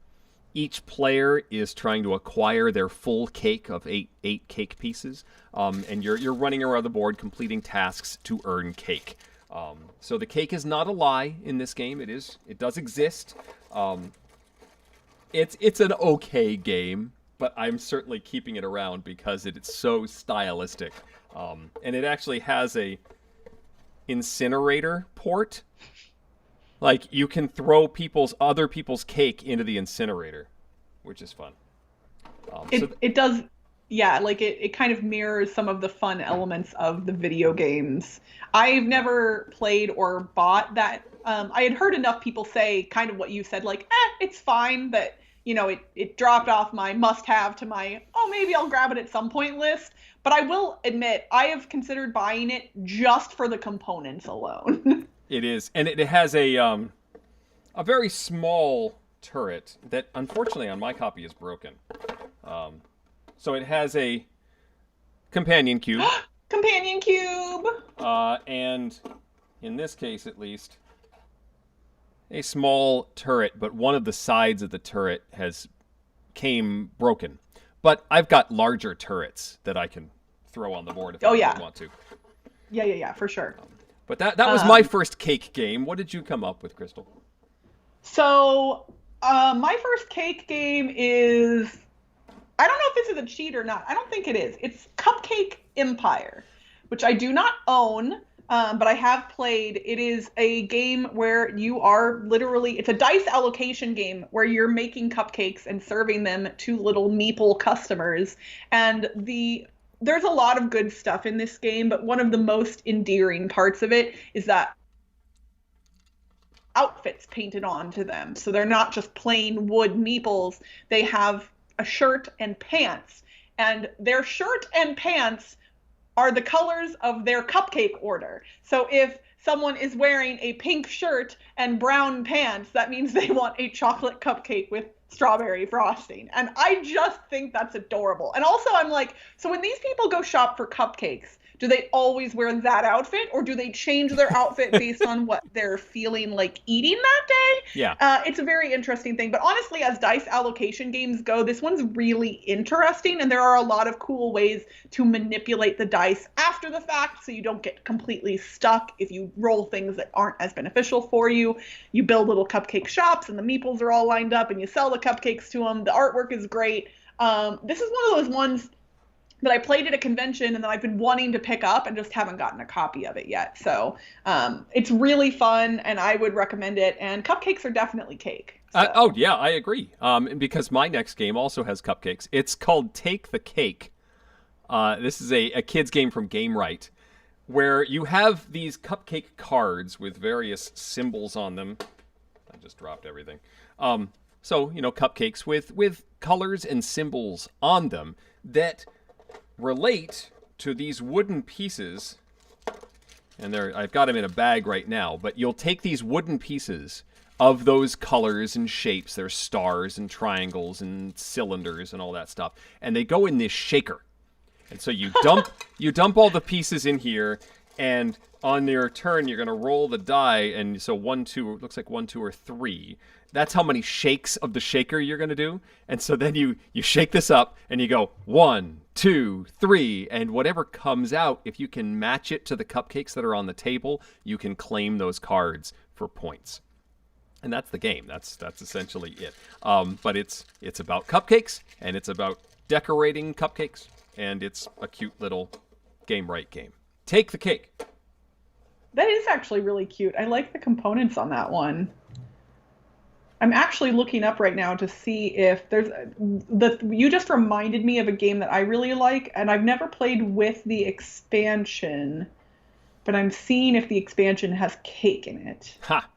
Each player is trying to acquire their full cake of eight cake pieces, and you're running around the board completing tasks to earn cake. So the cake is not a lie in this game. It does exist. It's an okay game, but I'm certainly keeping it around because it's so stylistic. And it actually has a incinerator port. Like, you can throw other people's cake into the incinerator, which is fun. It does, yeah, like it kind of mirrors some of the fun elements of the video games. I've never played or bought that. I had heard enough people say kind of what you said, like, it's fine, but it dropped off my must-have to my, maybe I'll grab it at some point list. But I will admit, I have considered buying it just for the components alone. It is, and it has a very small turret that, unfortunately, on my copy is broken. So it has a companion cube. Companion cube! And, in this case at least, a small turret, but one of the sides of the turret came broken. But I've got larger turrets that I can throw on the board if I really want to. Yeah, for sure. But that was my first cake game. What did you come up with, Crystal? So, my first cake game is, I don't know if this is a cheat or not. I don't think it is. It's Cupcake Empire, which I do not own, but I have played. It is a game where you are literally, it's a dice allocation game where you're making cupcakes and serving them to little meeple customers. And there's a lot of good stuff in this game, but one of the most endearing parts of it is that outfits painted onto them. So they're not just plain wood meeples. They have a shirt and pants. And their shirt and pants are the colors of their cupcake order. So if someone is wearing a pink shirt and brown pants, that means they want a chocolate cupcake with strawberry frosting. And I just think that's adorable. And also I'm like, so when these people go shop for cupcakes, do they always wear that outfit, or do they change their outfit based on what they're feeling like eating that day? Yeah. It's a very interesting thing. But honestly, as dice allocation games go, this one's really interesting, and there are a lot of cool ways to manipulate the dice after the fact so you don't get completely stuck if you roll things that aren't as beneficial for you. You build little cupcake shops, and the meeples are all lined up, and you sell the cupcakes to them. The artwork is great. This is one of those ones that I played at a convention and that I've been wanting to pick up and just haven't gotten a copy of it yet. So it's really fun, and I would recommend it. And cupcakes are definitely cake. So. Yeah, I agree. Because my next game also has cupcakes. It's called Take the Cake. This is a kid's game from GameRight, where you have these cupcake cards with various symbols on them. I just dropped everything. So, cupcakes with colors and symbols on them that relate to these wooden pieces, and I've got them in a bag right now, but you'll take these wooden pieces of those colors and shapes, there's stars and triangles and cylinders and all that stuff, and they go in this shaker. And so you dump all the pieces in here, and on your turn you're going to roll the die, and so 1, 2, it looks like 1, 2, or 3. That's how many shakes of the shaker you're going to do. And so then you shake this up and you go 1, 2, 2, 3, and whatever comes out, if you can match it to the cupcakes that are on the table, you can claim those cards for points. And that's the game. That's essentially it. But it's about cupcakes, and it's about decorating cupcakes, and it's a cute little game right game. Take the cake. That is actually really cute. I like the components on that one. I'm actually looking up right now to see if there's you just reminded me of a game that I really like, and I've never played with the expansion, but I'm seeing if the expansion has cake in it. Ha.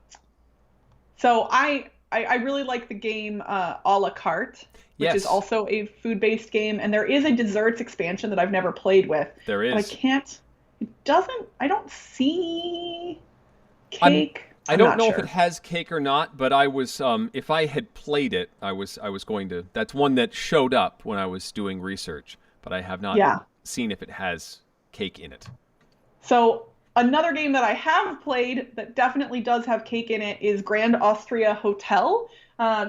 So I really like the game A La Carte, which is also a food-based game, and there is a desserts expansion that I've never played with. There is. But I don't see cake. I don't know if it has cake or not, but I was, if I had played it, I was going to. That's one that showed up when I was doing research, but I have not seen if it has cake in it. So another game that I have played that definitely does have cake in it is Grand Austria Hotel.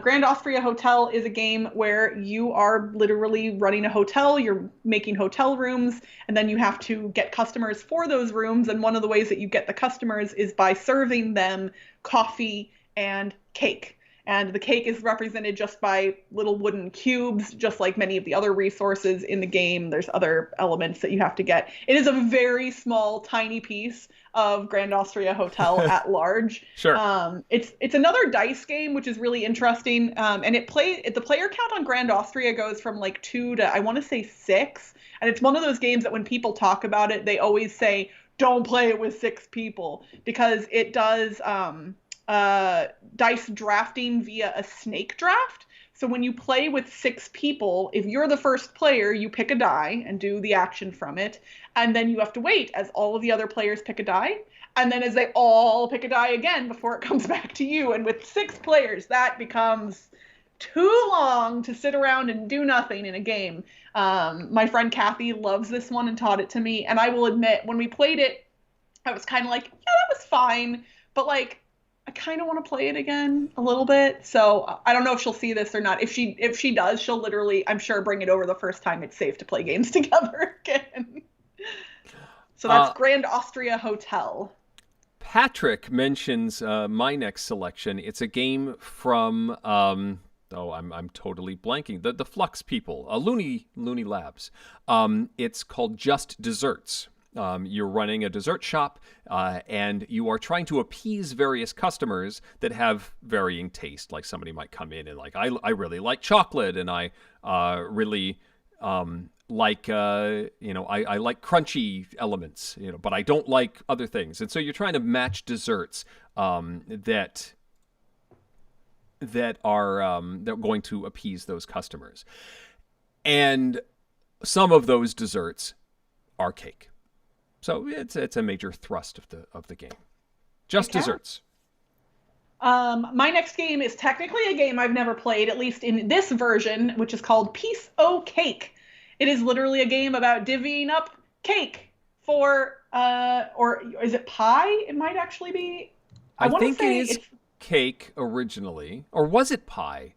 Grand Austria Hotel is a game where you are literally running a hotel, you're making hotel rooms, and then you have to get customers for those rooms. And one of the ways that you get the customers is by serving them coffee and cake. And the cake is represented just by little wooden cubes, just like many of the other resources in the game. There's other elements that you have to get. It is a very small, tiny piece of Grand Austria Hotel at large. Sure. It's another dice game, which is really interesting. And the player count on Grand Austria goes from like 2 to, I want to say 6. And it's one of those games that when people talk about it, they always say, don't play it with 6 people, because it does dice drafting via a snake draft. So when you play with 6 people, if you're the first player, you pick a die and do the action from it. And then you have to wait as all of the other players pick a die. And then as they all pick a die again before it comes back to you. And with 6 players, that becomes too long to sit around and do nothing in a game. My friend Kathy loves this one and taught it to me. And I will admit, when we played it, I was kind of like, yeah, that was fine. But like, I kind of want to play it again a little bit. So I don't know if she'll see this or not. If she does, she'll literally, I'm sure, bring it over the first time it's safe to play games together again. So that's Grand Austria Hotel. Patrick mentions my next selection. It's a game from I'm totally blanking. The Flux people, Looney Labs. It's called Just Desserts. You're running a dessert shop, and you are trying to appease various customers that have varying taste. Like somebody might come in and like, I really like chocolate, and I really like I like crunchy elements, but I don't like other things. And so you're trying to match desserts that are going to appease those customers, and some of those desserts are cake. So it's a major thrust of the game. Just desserts. My next game is technically a game I've never played, at least in this version, which is called Piece O' Cake. It is literally a game about divvying up cake for, or is it pie? It might actually be. I think it is cake originally, or was it pie?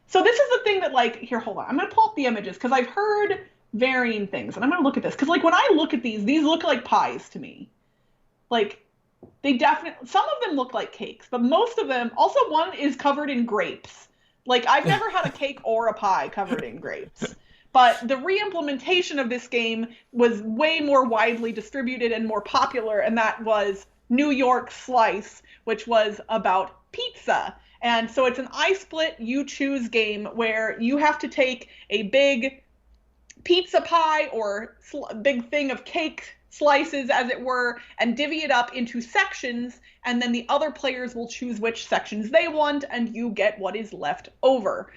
So this is the thing that, like, here, hold on. I'm going to pull up the images because I've heard varying things, and I'm going to look at this because, like, when I look at these look like pies to me. Like, they definitely, some of them look like cakes, but most of them, also one is covered in grapes. Like, I've never had a cake or a pie covered in grapes. But the re-implementation of this game was way more widely distributed and more popular, and that was New York Slice, which was about pizza. And so it's an I split, you choose game where you have to take a big pizza pie or big thing of cake slices, as it were, and divvy it up into sections, and then the other players will choose which sections they want, and you get what is left over.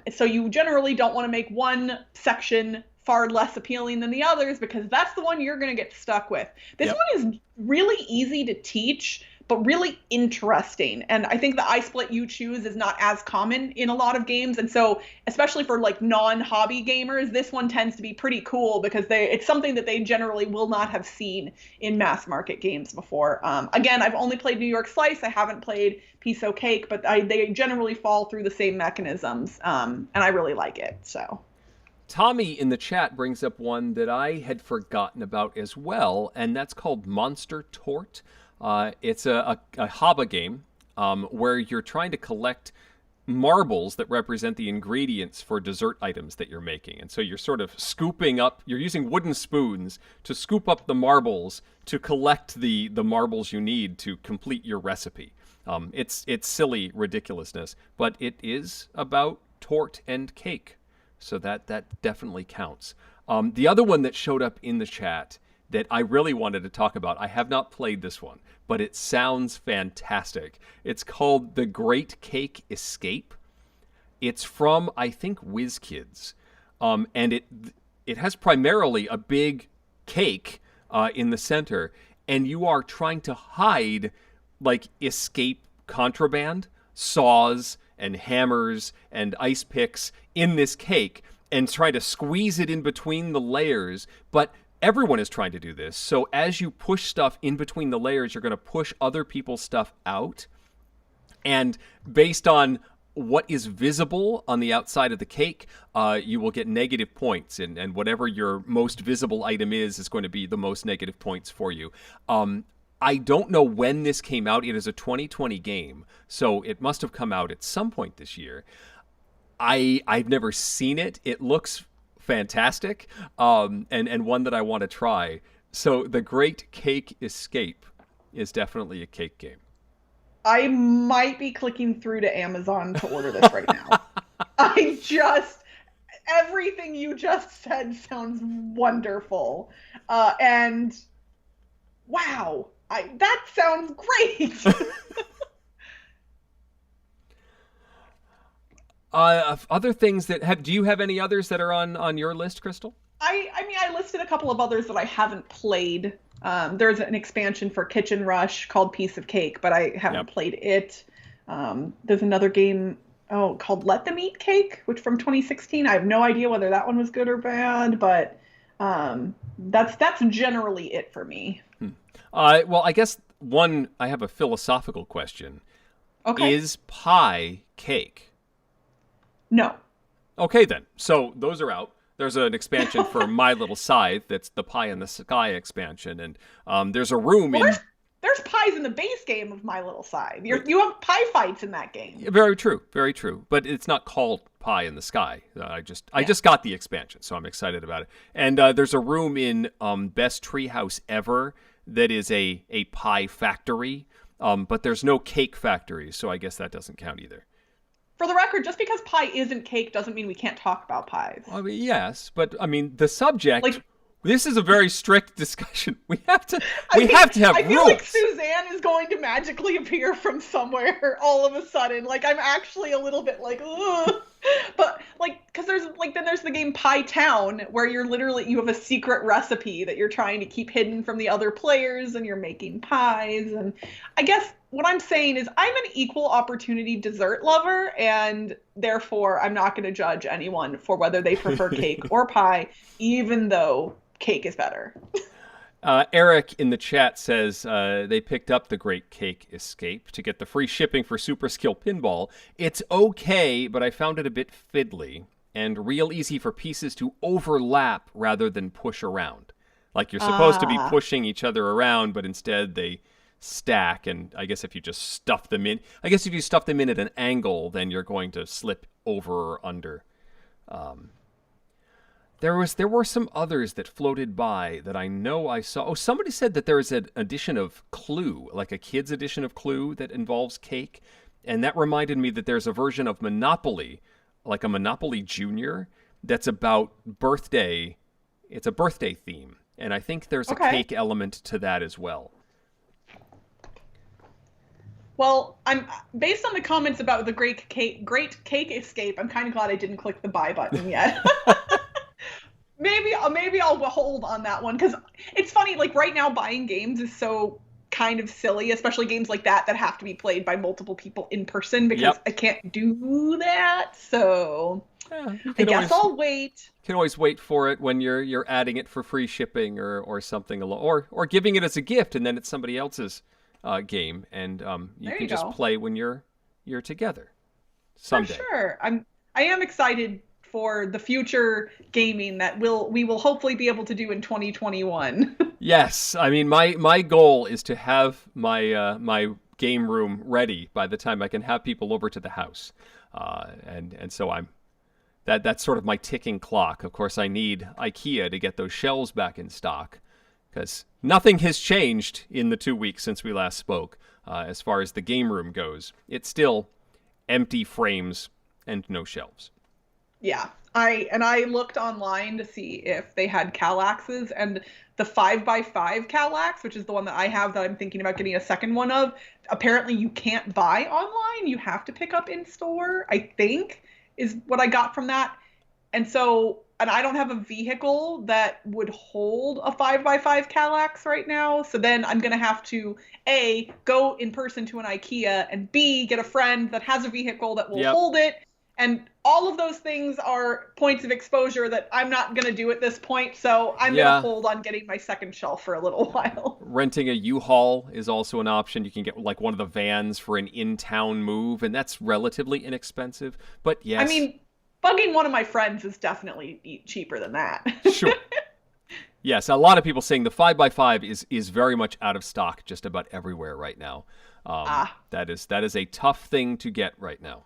So you generally don't want to make one section far less appealing than the others, because that's the one you're going to get stuck with. This one is really easy to teach, but really interesting. And I think the I split you choose is not as common in a lot of games. And so, especially for like non-hobby gamers, this one tends to be pretty cool because it's something that they generally will not have seen in mass market games before. Again, I've only played New York Slice. I haven't played Piece O' Cake, but they generally fall through the same mechanisms. And I really like it, so. Tommy in the chat brings up one that I had forgotten about as well, and that's called Monster Tort. It's a Haba game where you're trying to collect marbles that represent the ingredients for dessert items that you're making. And so you're sort of scooping up, you're using wooden spoons to scoop up the marbles to collect the marbles you need to complete your recipe. It's silly ridiculousness, but it is about tort and cake. So that definitely counts. The other one that showed up in the chat that I really wanted to talk about, I have not played this one, but it sounds fantastic. It's called The Great Cake Escape. It's from, I think, WizKids. And it has primarily a big cake in the center, and you are trying to hide, like, escape contraband, saws and hammers and ice picks in this cake and try to squeeze it in between the layers. But everyone is trying to do this. So as you push stuff in between the layers, you're going to push other people's stuff out. And based on what is visible on the outside of the cake, you will get negative points. And whatever your most visible item is going to be the most negative points for you. I don't know when this came out. It is a 2020 game, so it must have come out at some point this year. I've never seen it. It looks fantastic, and one that I want to try. So The Great Cake Escape is definitely a cake game. I might be clicking through to Amazon to order this right now. Everything you just said sounds wonderful. And wow, that sounds great. Other things that do you have any others that are on your list, Crystal? I mean, I listed a couple of others that I haven't played. There's an expansion for Kitchen Rush called Piece of Cake, but I haven't played it. There's another game called Let Them Eat Cake, which from 2016. I have no idea whether that one was good or bad, but that's generally it for me. Well, I guess I have a philosophical question. Okay. Is pie cake? No. Okay, then. So those are out. There's an expansion for My Little Scythe. That's the Pie in the Sky expansion. And there's a room There's pies in the base game of My Little Scythe. You have pie fights in that game. Very true. Very true. But it's not called Pie in the Sky. I just got the expansion, so I'm excited about it. And there's a room in Best Treehouse Ever that is a pie factory. But there's no cake factory, so I guess that doesn't count either. For the record, just because pie isn't cake doesn't mean we can't talk about pies. I mean, yes, but I mean the subject. This is a very strict discussion. We have to have rules. I feel like Suzanne is going to magically appear from somewhere all of a sudden. Like, I'm actually a little bit like, ugh. But because then there's the game Pie Town, where you have a secret recipe that you're trying to keep hidden from the other players, and you're making pies. And I guess what I'm saying is I'm an equal opportunity dessert lover, and therefore I'm not going to judge anyone for whether they prefer cake or pie, even though cake is better. Eric in the chat says they picked up The Great Cake Escape to get the free shipping for Super Skill Pinball. It's okay, but I found it a bit fiddly and real easy for pieces to overlap rather than push around. Like you're supposed to be pushing each other around, but instead they stack. And I guess if you just stuff them in, at an angle, then you're going to slip over or under. There were some others that floated by that I know I saw. Oh, somebody said that there is an edition of Clue, like a kid's edition of Clue that involves cake. And that reminded me that there's a version of Monopoly, like a Monopoly Junior, that's about birthday. It's a birthday theme. And I think there's a cake element to that as well. Well, I'm based on the comments about the Great Cake Escape, I'm kind of glad I didn't click the buy button yet. Maybe I'll hold on that one, because it's funny, like right now buying games is so kind of silly, especially games like that have to be played by multiple people in person, because I can't do that. So I guess I'll wait. You can always wait for it when you're adding it for free shipping or something, or giving it as a gift, and then it's somebody else's game, and you can just play when you're together someday. For sure. I am excited for the future gaming that we will hopefully be able to do in 2021. Yes, I mean my goal is to have my game room ready by the time I can have people over to the house, and so that's sort of my ticking clock. Of course, I need IKEA to get those shelves back in stock, because nothing has changed in the 2 weeks since we last spoke as far as the game room goes. It's still empty frames and no shelves. Yeah, I looked online to see if they had Kallaxes, and the 5x5 Kallax, which is the one that I have that I'm thinking about getting a second one of, apparently you can't buy online. You have to pick up in store, I think, is what I got from that. And I don't have a vehicle that would hold a 5x5 Kallax right now. So then I'm going to have to, A, go in person to an IKEA, and B, get a friend that has a vehicle that will hold it. And all of those things are points of exposure that I'm not going to do at this point. So I'm going to hold on getting my second shelf for a little while. Renting a U-Haul is also an option. You can get like one of the vans for an in-town move, and that's relatively inexpensive. But yes. I mean, bugging one of my friends is definitely cheaper than that. Sure. Yes, a lot of people saying the 5x5 is very much out of stock just about everywhere right now. That is a tough thing to get right now.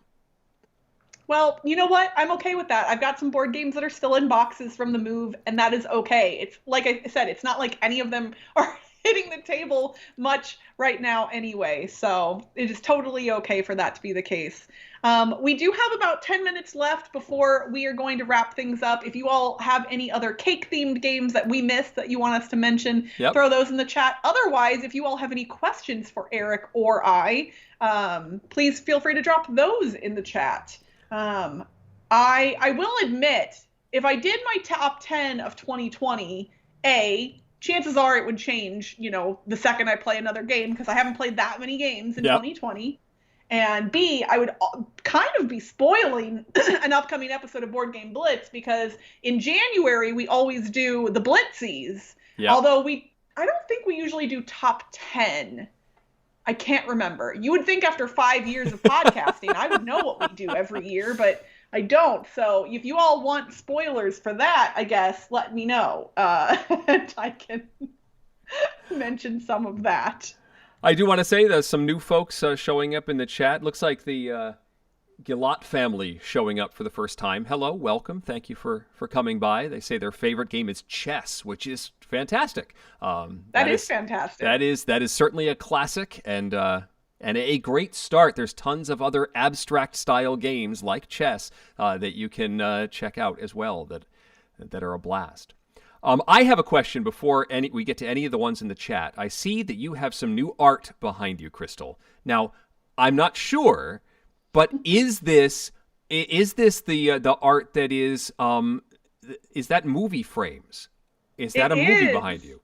Well, you know what? I'm okay with that. I've got some board games that are still in boxes from the move, and that is okay. It's like I said, it's not like any of them are hitting the table much right now anyway, so it is totally okay for that to be the case. We do have about 10 minutes left before we are going to wrap things up. If you all have any other cake-themed games that we missed that you want us to mention, throw those in the chat. Otherwise, if you all have any questions for Eric or I, please feel free to drop those in the chat. I will admit, if I did my top 10 of 2020, chances are it would change, the second I play another game, because I haven't played that many games in 2020. And B, I would kind of be spoiling an upcoming episode of Board Game Blitz, because in January we always do the Blitzies. Yep. Although I don't think we usually do top 10. I can't remember. You would think after 5 years of podcasting, I would know what we do every year, but I don't. So if you all want spoilers for that, I guess, let me know. And I can mention some of that. I do want to say there's some new folks showing up in the chat. Looks like the Gillot family showing up for the first time. Hello, welcome. Thank you for coming by. They say their favorite game is chess, which is fantastic. That is fantastic. That is certainly a classic and a great start. There's tons of other abstract style games like chess that you can check out as well that are a blast. I have a question before we get to any of the ones in the chat. I see that you have some new art behind you, Crystal. Now, I'm not sure, but is this the art that is that movie frames? Is that a movie behind you?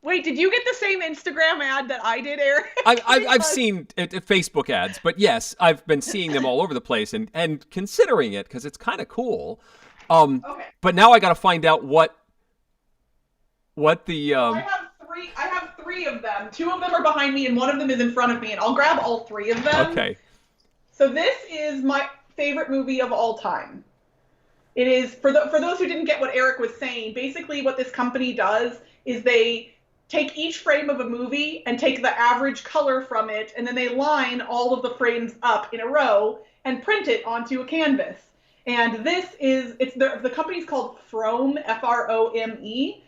Wait, did you get the same Instagram ad that I did, Eric? I've seen Facebook ads, but yes, I've been seeing them all over the place and considering it because it's kind of cool. Okay. But now I got to find out what the. I have three of them. Two of them are behind me, and one of them is in front of me, and I'll grab all three of them. Okay. So this is my favorite movie of all time. It is for those who didn't get what Eric was saying. Basically, what this company does is they take each frame of a movie and take the average color from it, and then they line all of the frames up in a row and print it onto a canvas. And the company's called Frome, Frome.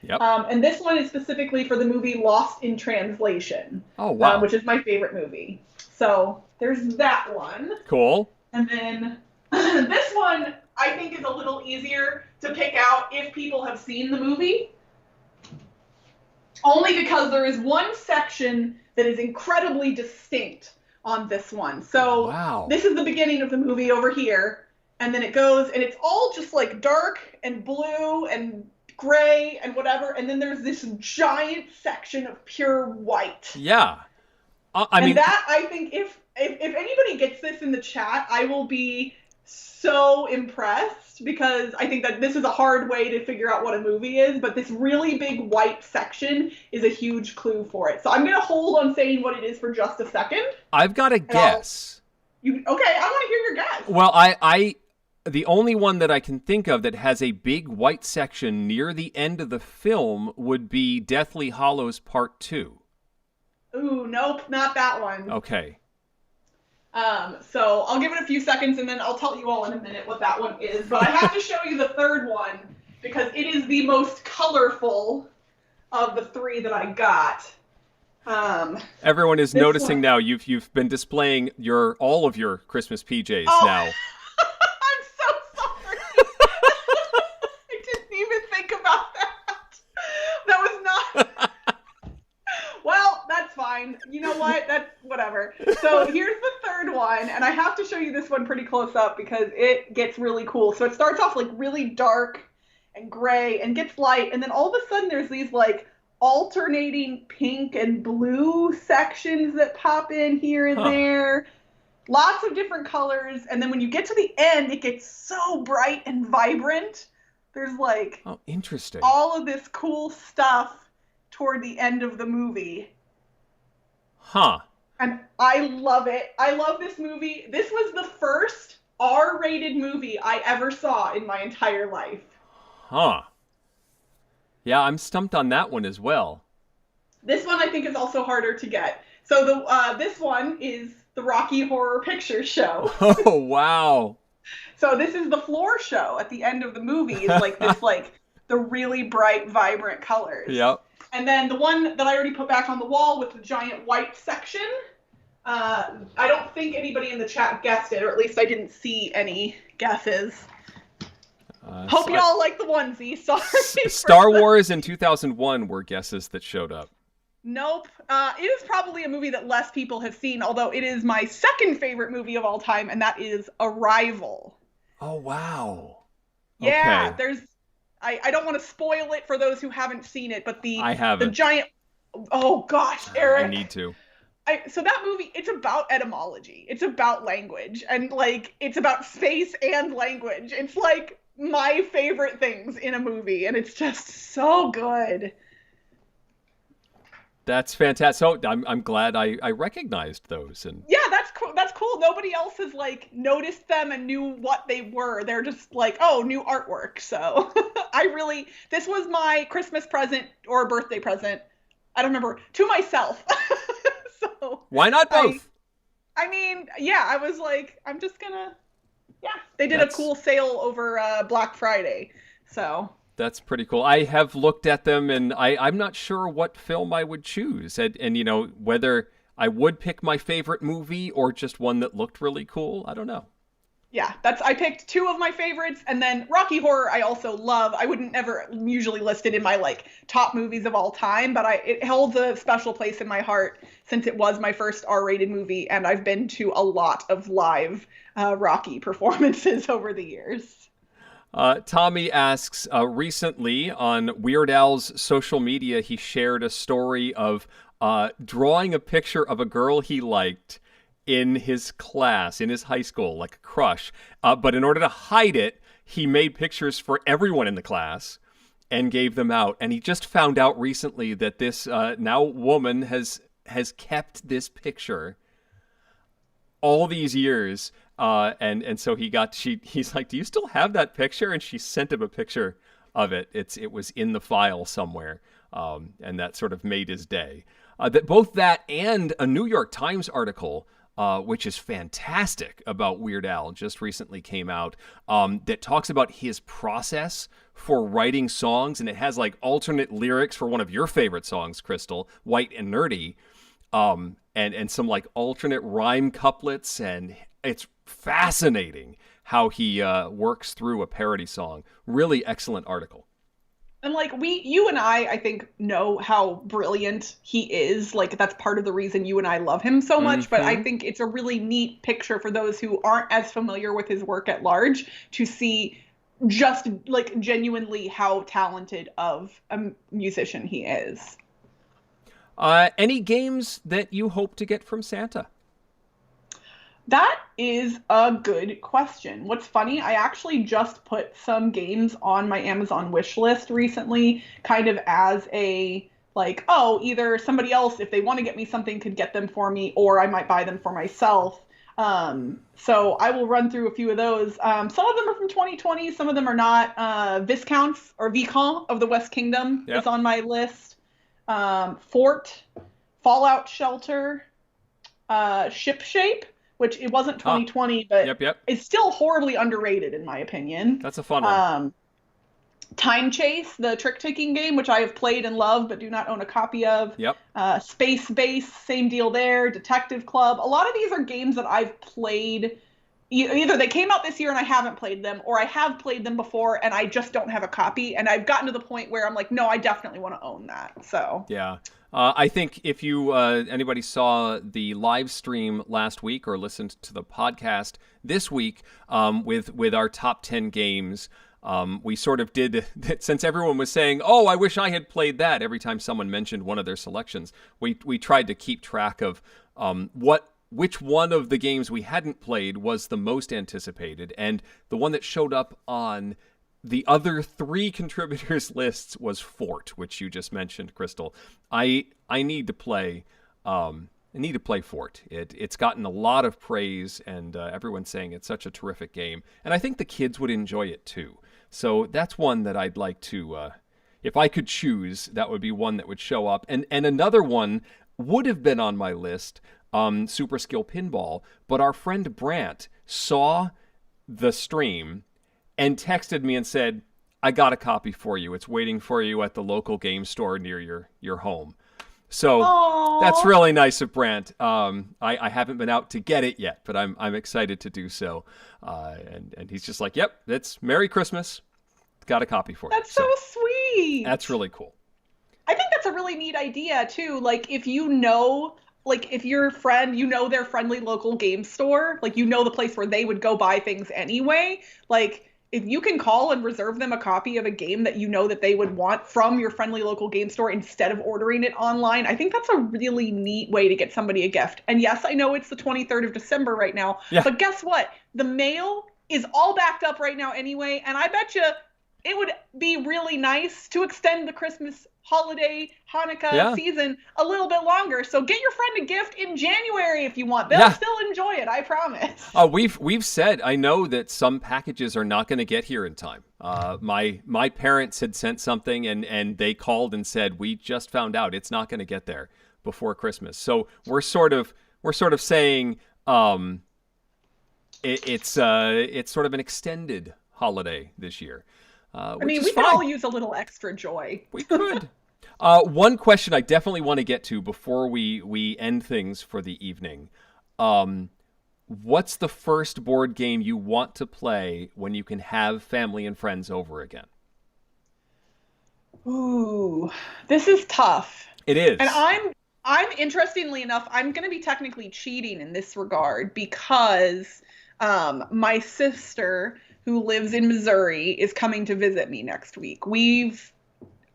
Yep. And this one is specifically for the movie Lost in Translation. Oh, wow. Which is my favorite movie. So there's that one. Cool. And then this one I think is a little easier to pick out if people have seen the movie. Only because there is one section that is incredibly distinct on this one. So wow. This is the beginning of the movie over here. And then it goes, and it's all just like dark and blue and gray and whatever. And then there's this giant section of pure white. Yeah. I mean, I think if anybody gets this in the chat, I will be so impressed, because I think that this is a hard way to figure out what a movie is, but this really big white section is a huge clue for it. So I'm going to hold on saying what it is for just a second. I've got a guess. Okay, I want to hear your guess. Well, The only one that I can think of that has a big white section near the end of the film would be Deathly Hallows Part 2. Ooh, nope, not that one. Okay. So I'll give it a few seconds and then I'll tell you all in a minute what that one is. But I have to show you the third one because it is the most colorful of the three that I got. Everyone is noticing now you've been displaying all of your Christmas PJs now. I'm so sorry. I didn't even think about that. That was not. Well, that's fine. You know what? That's whatever. So here's the third one, and I have to show you this one pretty close up because it gets really cool. So it starts off like really dark and gray and gets light, and then all of a sudden there's these like alternating pink and blue sections that pop in here and there. Lots of different colors, and then when you get to the end, it gets so bright and vibrant. There's like interesting. All of this cool stuff toward the end of the movie. Huh. And I love it. I love this movie. This was the first R-rated movie I ever saw in my entire life. Huh. Yeah, I'm stumped on that one as well. This one I think is also harder to get. So this one is the Rocky Horror Picture Show. Oh, wow. So this is the floor show at the end of the movie. Is like this like the really bright, vibrant colors. Yep. And then the one that I already put back on the wall with the giant white section, I don't think anybody in the chat guessed it, or at least I didn't see any guesses. Hope you all like the onesie. Sorry. Star Wars in 2001 were guesses that showed up. Nope. It is probably a movie that less people have seen, although it is my second favorite movie of all time, and that is Arrival. Oh, wow. Yeah, okay. I don't want to spoil it for those who haven't seen it, but I haven't. The giant... Oh, gosh, Eric. I need to. So that movie, it's about etymology. It's about language. And, like, it's about space and language. It's, like, my favorite things in a movie, and it's just so good. That's fantastic. So I'm glad I recognized those. And yeah, that's cool. That's cool. Nobody else has like noticed them and knew what they were. They're just like, oh, new artwork. So this was my Christmas present or birthday present. I don't remember, to myself. So why not both? I mean, yeah, I was like, I'm just gonna, they did a cool sale over Black Friday. So that's pretty cool. I have looked at them, and I'm not sure what film I would choose. And you know, whether I would pick my favorite movie or just one that looked really cool. I don't know. Yeah, I picked two of my favorites, and then Rocky Horror I also love. I wouldn't never usually list it in my like top movies of all time, but it holds a special place in my heart since it was my first R-rated movie, and I've been to a lot of live Rocky performances over the years. Tommy asks, recently on Weird Al's social media, he shared a story of drawing a picture of a girl he liked in his class, in his high school, like a crush. But in order to hide it, he made pictures for everyone in the class and gave them out. And he just found out recently that this now woman has kept this picture all these years. And so he's like, do you still have that picture? And she sent him a picture of it. It was in the file somewhere. And that sort of made his day. Both that and a New York Times article, which is fantastic about Weird Al, just recently came out, that talks about his process for writing songs. And it has like alternate lyrics for one of your favorite songs, Crystal, White and Nerdy. And some like alternate rhyme couplets, and it's fascinating how he works through a parody song. Really excellent article. And like you and I think know how brilliant he is. Like that's part of the reason you and I love him so much. Mm-hmm. But I think it's a really neat picture for those who aren't as familiar with his work at large to see just like genuinely how talented of a musician he is. Any games that you hope to get from Santa? That is a good question. What's funny, I actually just put some games on my Amazon wish list recently, kind of as a, like, oh, either somebody else, if they want to get me something, could get them for me, or I might buy them for myself. So I will run through a few of those. Some of them are from 2020, some of them are not. Viscounts or Vicomte of the West Kingdom is on my list. Fort, Fallout Shelter, Ship Shape, which it wasn't 2020, but it's still horribly underrated in my opinion. That's a fun one. Time Chase, the trick-taking game, which I have played and loved but do not own a copy of. Space Base, same deal there. Detective Club. A lot of these are games that I've played. Either they came out this year and I haven't played them, or I have played them before and I just don't have a copy. And I've gotten to the point where I'm like, no, I definitely want to own that. So yeah. I think if you anybody saw the live stream last week or listened to the podcast this week with our top 10 games, we sort of did, since everyone was saying, oh, I wish I had played that every time someone mentioned one of their selections, we tried to keep track of which one of the games we hadn't played was the most anticipated, and the one that showed up on the other three contributors' lists was Fort, which you just mentioned, Crystal. I need to play. I need to play Fort. It's gotten a lot of praise, and everyone's saying it's such a terrific game, and I think the kids would enjoy it too. So that's one that I'd like to, if I could choose, that would be one that would show up. And another one would have been on my list, Super Skill Pinball, but our friend Brant saw the stream and texted me and said, I got a copy for you. It's waiting for you at the local game store near your home. So that's really nice of Brant. I haven't been out to get it yet, but I'm excited to do so. And he's just like, yep, it's Merry Christmas. Got a copy for you. That's so sweet. That's really cool. I think that's a really neat idea too. Like if you know, like if your friend, you know their friendly local game store, like you know the place where they would go buy things anyway, like if you can call and reserve them a copy of a game that you know that they would want from your friendly local game store instead of ordering it online, I think that's a really neat way to get somebody a gift. And yes, I know it's the 23rd of December right now, but guess what? The mail is all backed up right now anyway, and I bet you it would be really nice to extend the Christmas holiday, Hanukkah season a little bit longer. So get your friend a gift in January if you want. They'll still enjoy it, I promise. We've said, I know that some packages are not going to get here in time. My parents had sent something and they called and said, we just found out it's not going to get there before Christmas. So we're sort of saying it's sort of an extended holiday this year. I mean, we could all use a little extra joy. We could. One question I definitely want to get to before we end things for the evening. What's the first board game you want to play when you can have family and friends over again? Ooh, this is tough. It is. And I'm interestingly enough, I'm going to be technically cheating in this regard because my sister, who lives in Missouri, is coming to visit me next week.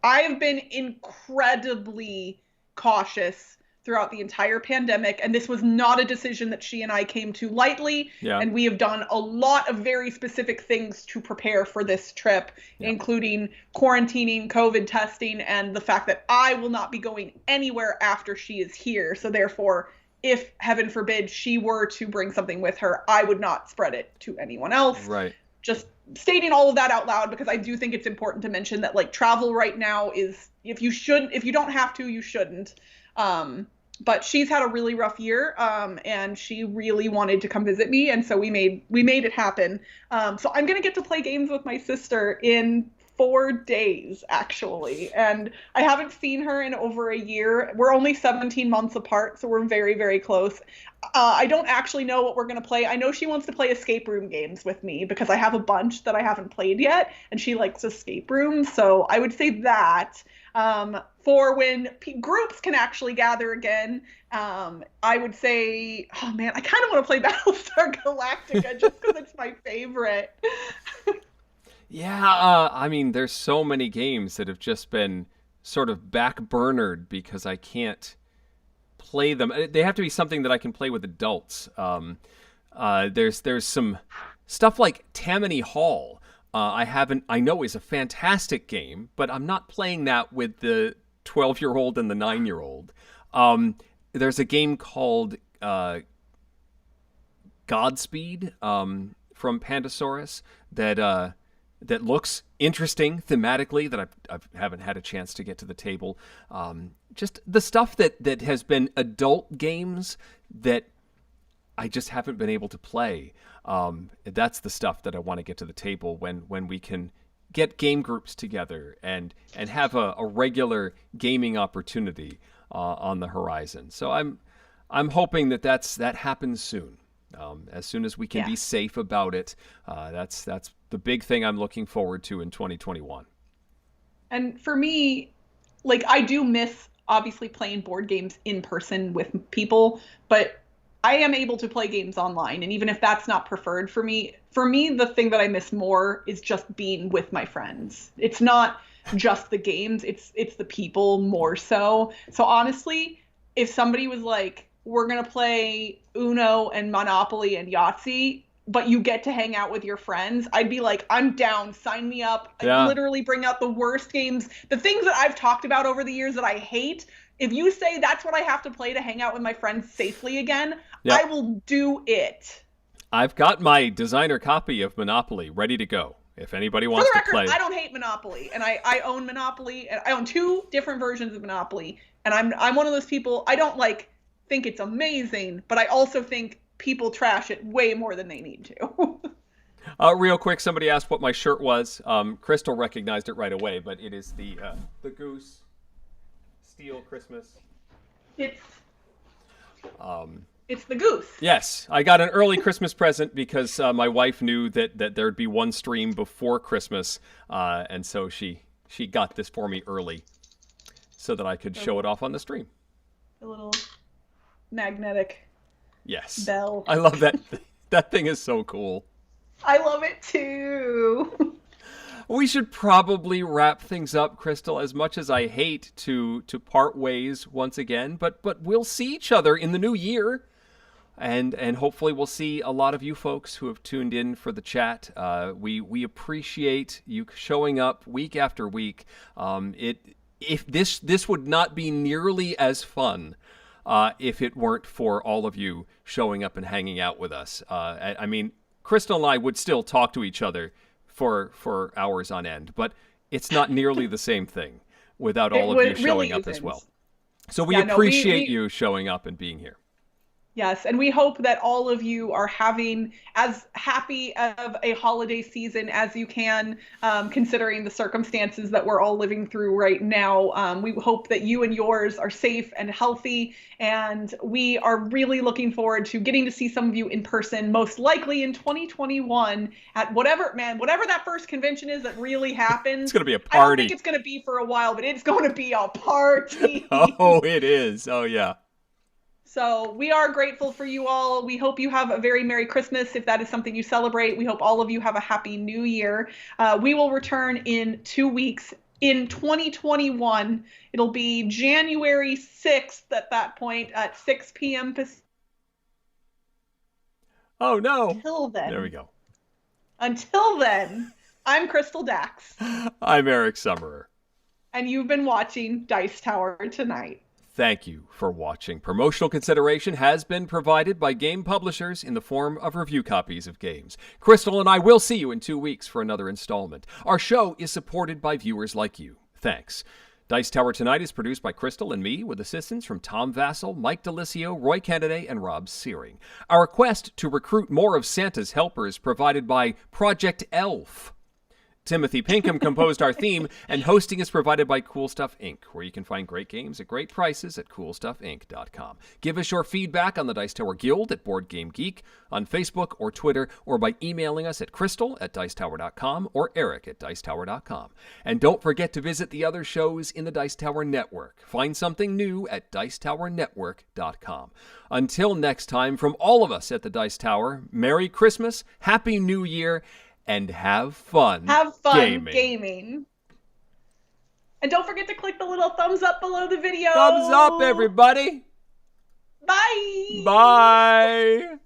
I've been incredibly cautious throughout the entire pandemic, and this was not a decision that she and I came to lightly. And we have done a lot of very specific things to prepare for this trip, including quarantining, COVID testing, and the fact that I will not be going anywhere after she is here. So therefore, if heaven forbid she were to bring something with her, I would not spread it to anyone else. Right. Just stating all of that out loud, because I do think it's important to mention that like travel right now is, if you don't have to, you shouldn't. But she's had a really rough year, and she really wanted to come visit me, and so we made it happen. So I'm gonna get to play games with my sister in 4 days, actually, and I haven't seen her in over a year. We're only 17 months apart, so we're very, very close. I don't actually know what we're going to play. I know she wants to play escape room games with me because I have a bunch that I haven't played yet, and she likes escape rooms, so I would say that. For when groups can actually gather again, I would say, oh man, I kind of want to play Battlestar Galactica just because it's my favorite. Yeah, I mean, there's so many games that have just been sort of backburnered because I can't play them. They have to be something that I can play with adults. There's some stuff like Tammany Hall. I know is a fantastic game, but I'm not playing that with the 12-year-old and the 9-year-old. There's a game called Godspeed from Pandasaurus that looks interesting thematically, that I haven't had a chance to get to the table. Just the stuff that has been adult games that I just haven't been able to play. That's the stuff that I want to get to the table when we can get game groups together and have a regular gaming opportunity on the horizon. So I'm hoping that happens soon. As soon as we can be safe about it. That's the big thing I'm looking forward to in 2021. And for me, like, I do miss obviously playing board games in person with people, but I am able to play games online. And even if that's not preferred for me, the thing that I miss more is just being with my friends. It's not just the games, it's the people more so. So honestly, if somebody was like, we're going to play Uno and Monopoly and Yahtzee, but you get to hang out with your friends, I'd be like, I'm down, sign me up. Yeah. I literally bring out the worst games, the things that I've talked about over the years that I hate. If you say that's what I have to play to hang out with my friends safely again, I will do it. I've got my designer copy of Monopoly ready to go. If anybody wants For the record, to play. I don't hate Monopoly, and I own Monopoly, and I own 2 different versions of Monopoly, and I'm one of those people, I don't think it's amazing, but I also think people trash it way more than they need to. Real quick, somebody asked what my shirt was. Crystal recognized it right away, but it is the Goose Steel Christmas. It's the Goose. Yes, I got an early Christmas present because my wife knew that there'd be one stream before Christmas, and so she got this for me early so that I could show it off on the stream. The little magnetic bell. I love that. That thing is so cool. I love it too. We should probably wrap things up, Crystal, as much as I hate to part ways once again, but we'll see each other in the new year. And hopefully we'll see a lot of you folks who have tuned in for the chat. We appreciate you showing up week after week. If this would not be nearly as fun if it weren't for all of you showing up and hanging out with us. I mean, Crystal and I would still talk to each other for hours on end, but it's not nearly the same thing without all of you showing up as well. So we appreciate you showing up and being here. Yes, and we hope that all of you are having as happy of a holiday season as you can, considering the circumstances that we're all living through right now. We hope that you and yours are safe and healthy, and we are really looking forward to getting to see some of you in person, most likely in 2021 at whatever that first convention is that really happens. It's going to be a party. I don't think it's going to be for a while, but it's going to be a party. Oh, it is. Oh, yeah. So we are grateful for you all. We hope you have a very Merry Christmas if that is something you celebrate. We hope all of you have a Happy New Year. We will return in 2 weeks in 2021. It'll be January 6th at that point at 6 p.m. Pacific. Oh, no. Until then. There we go. Until then, I'm Crystal Dax. I'm Eric Summerer. And you've been watching Dice Tower Tonight. Thank you for watching. Promotional consideration has been provided by game publishers in the form of review copies of games. Crystal and I will see you in 2 weeks for another installment. Our show is supported by viewers like you. Thanks. Dice Tower Tonight is produced by Crystal and me with assistance from Tom Vassell, Mike DeLisio, Roy Kennedy, and Rob Searing. Our quest to recruit more of Santa's helpers provided by Project Elf. Timothy Pinkham composed our theme, and hosting is provided by Cool Stuff Inc., where you can find great games at great prices at CoolStuffInc.com. Give us your feedback on the Dice Tower Guild at Board Game Geek, on Facebook or Twitter, or by emailing us at crystal@dicetower.com or eric@dicetower.com. And don't forget to visit the other shows in the Dice Tower Network. Find something new at dicetowernetwork.com. Until next time, from all of us at the Dice Tower, Merry Christmas, Happy New Year, and have fun gaming. And don't forget to click the little thumbs up below the video. Thumbs up, everybody. Bye. Bye.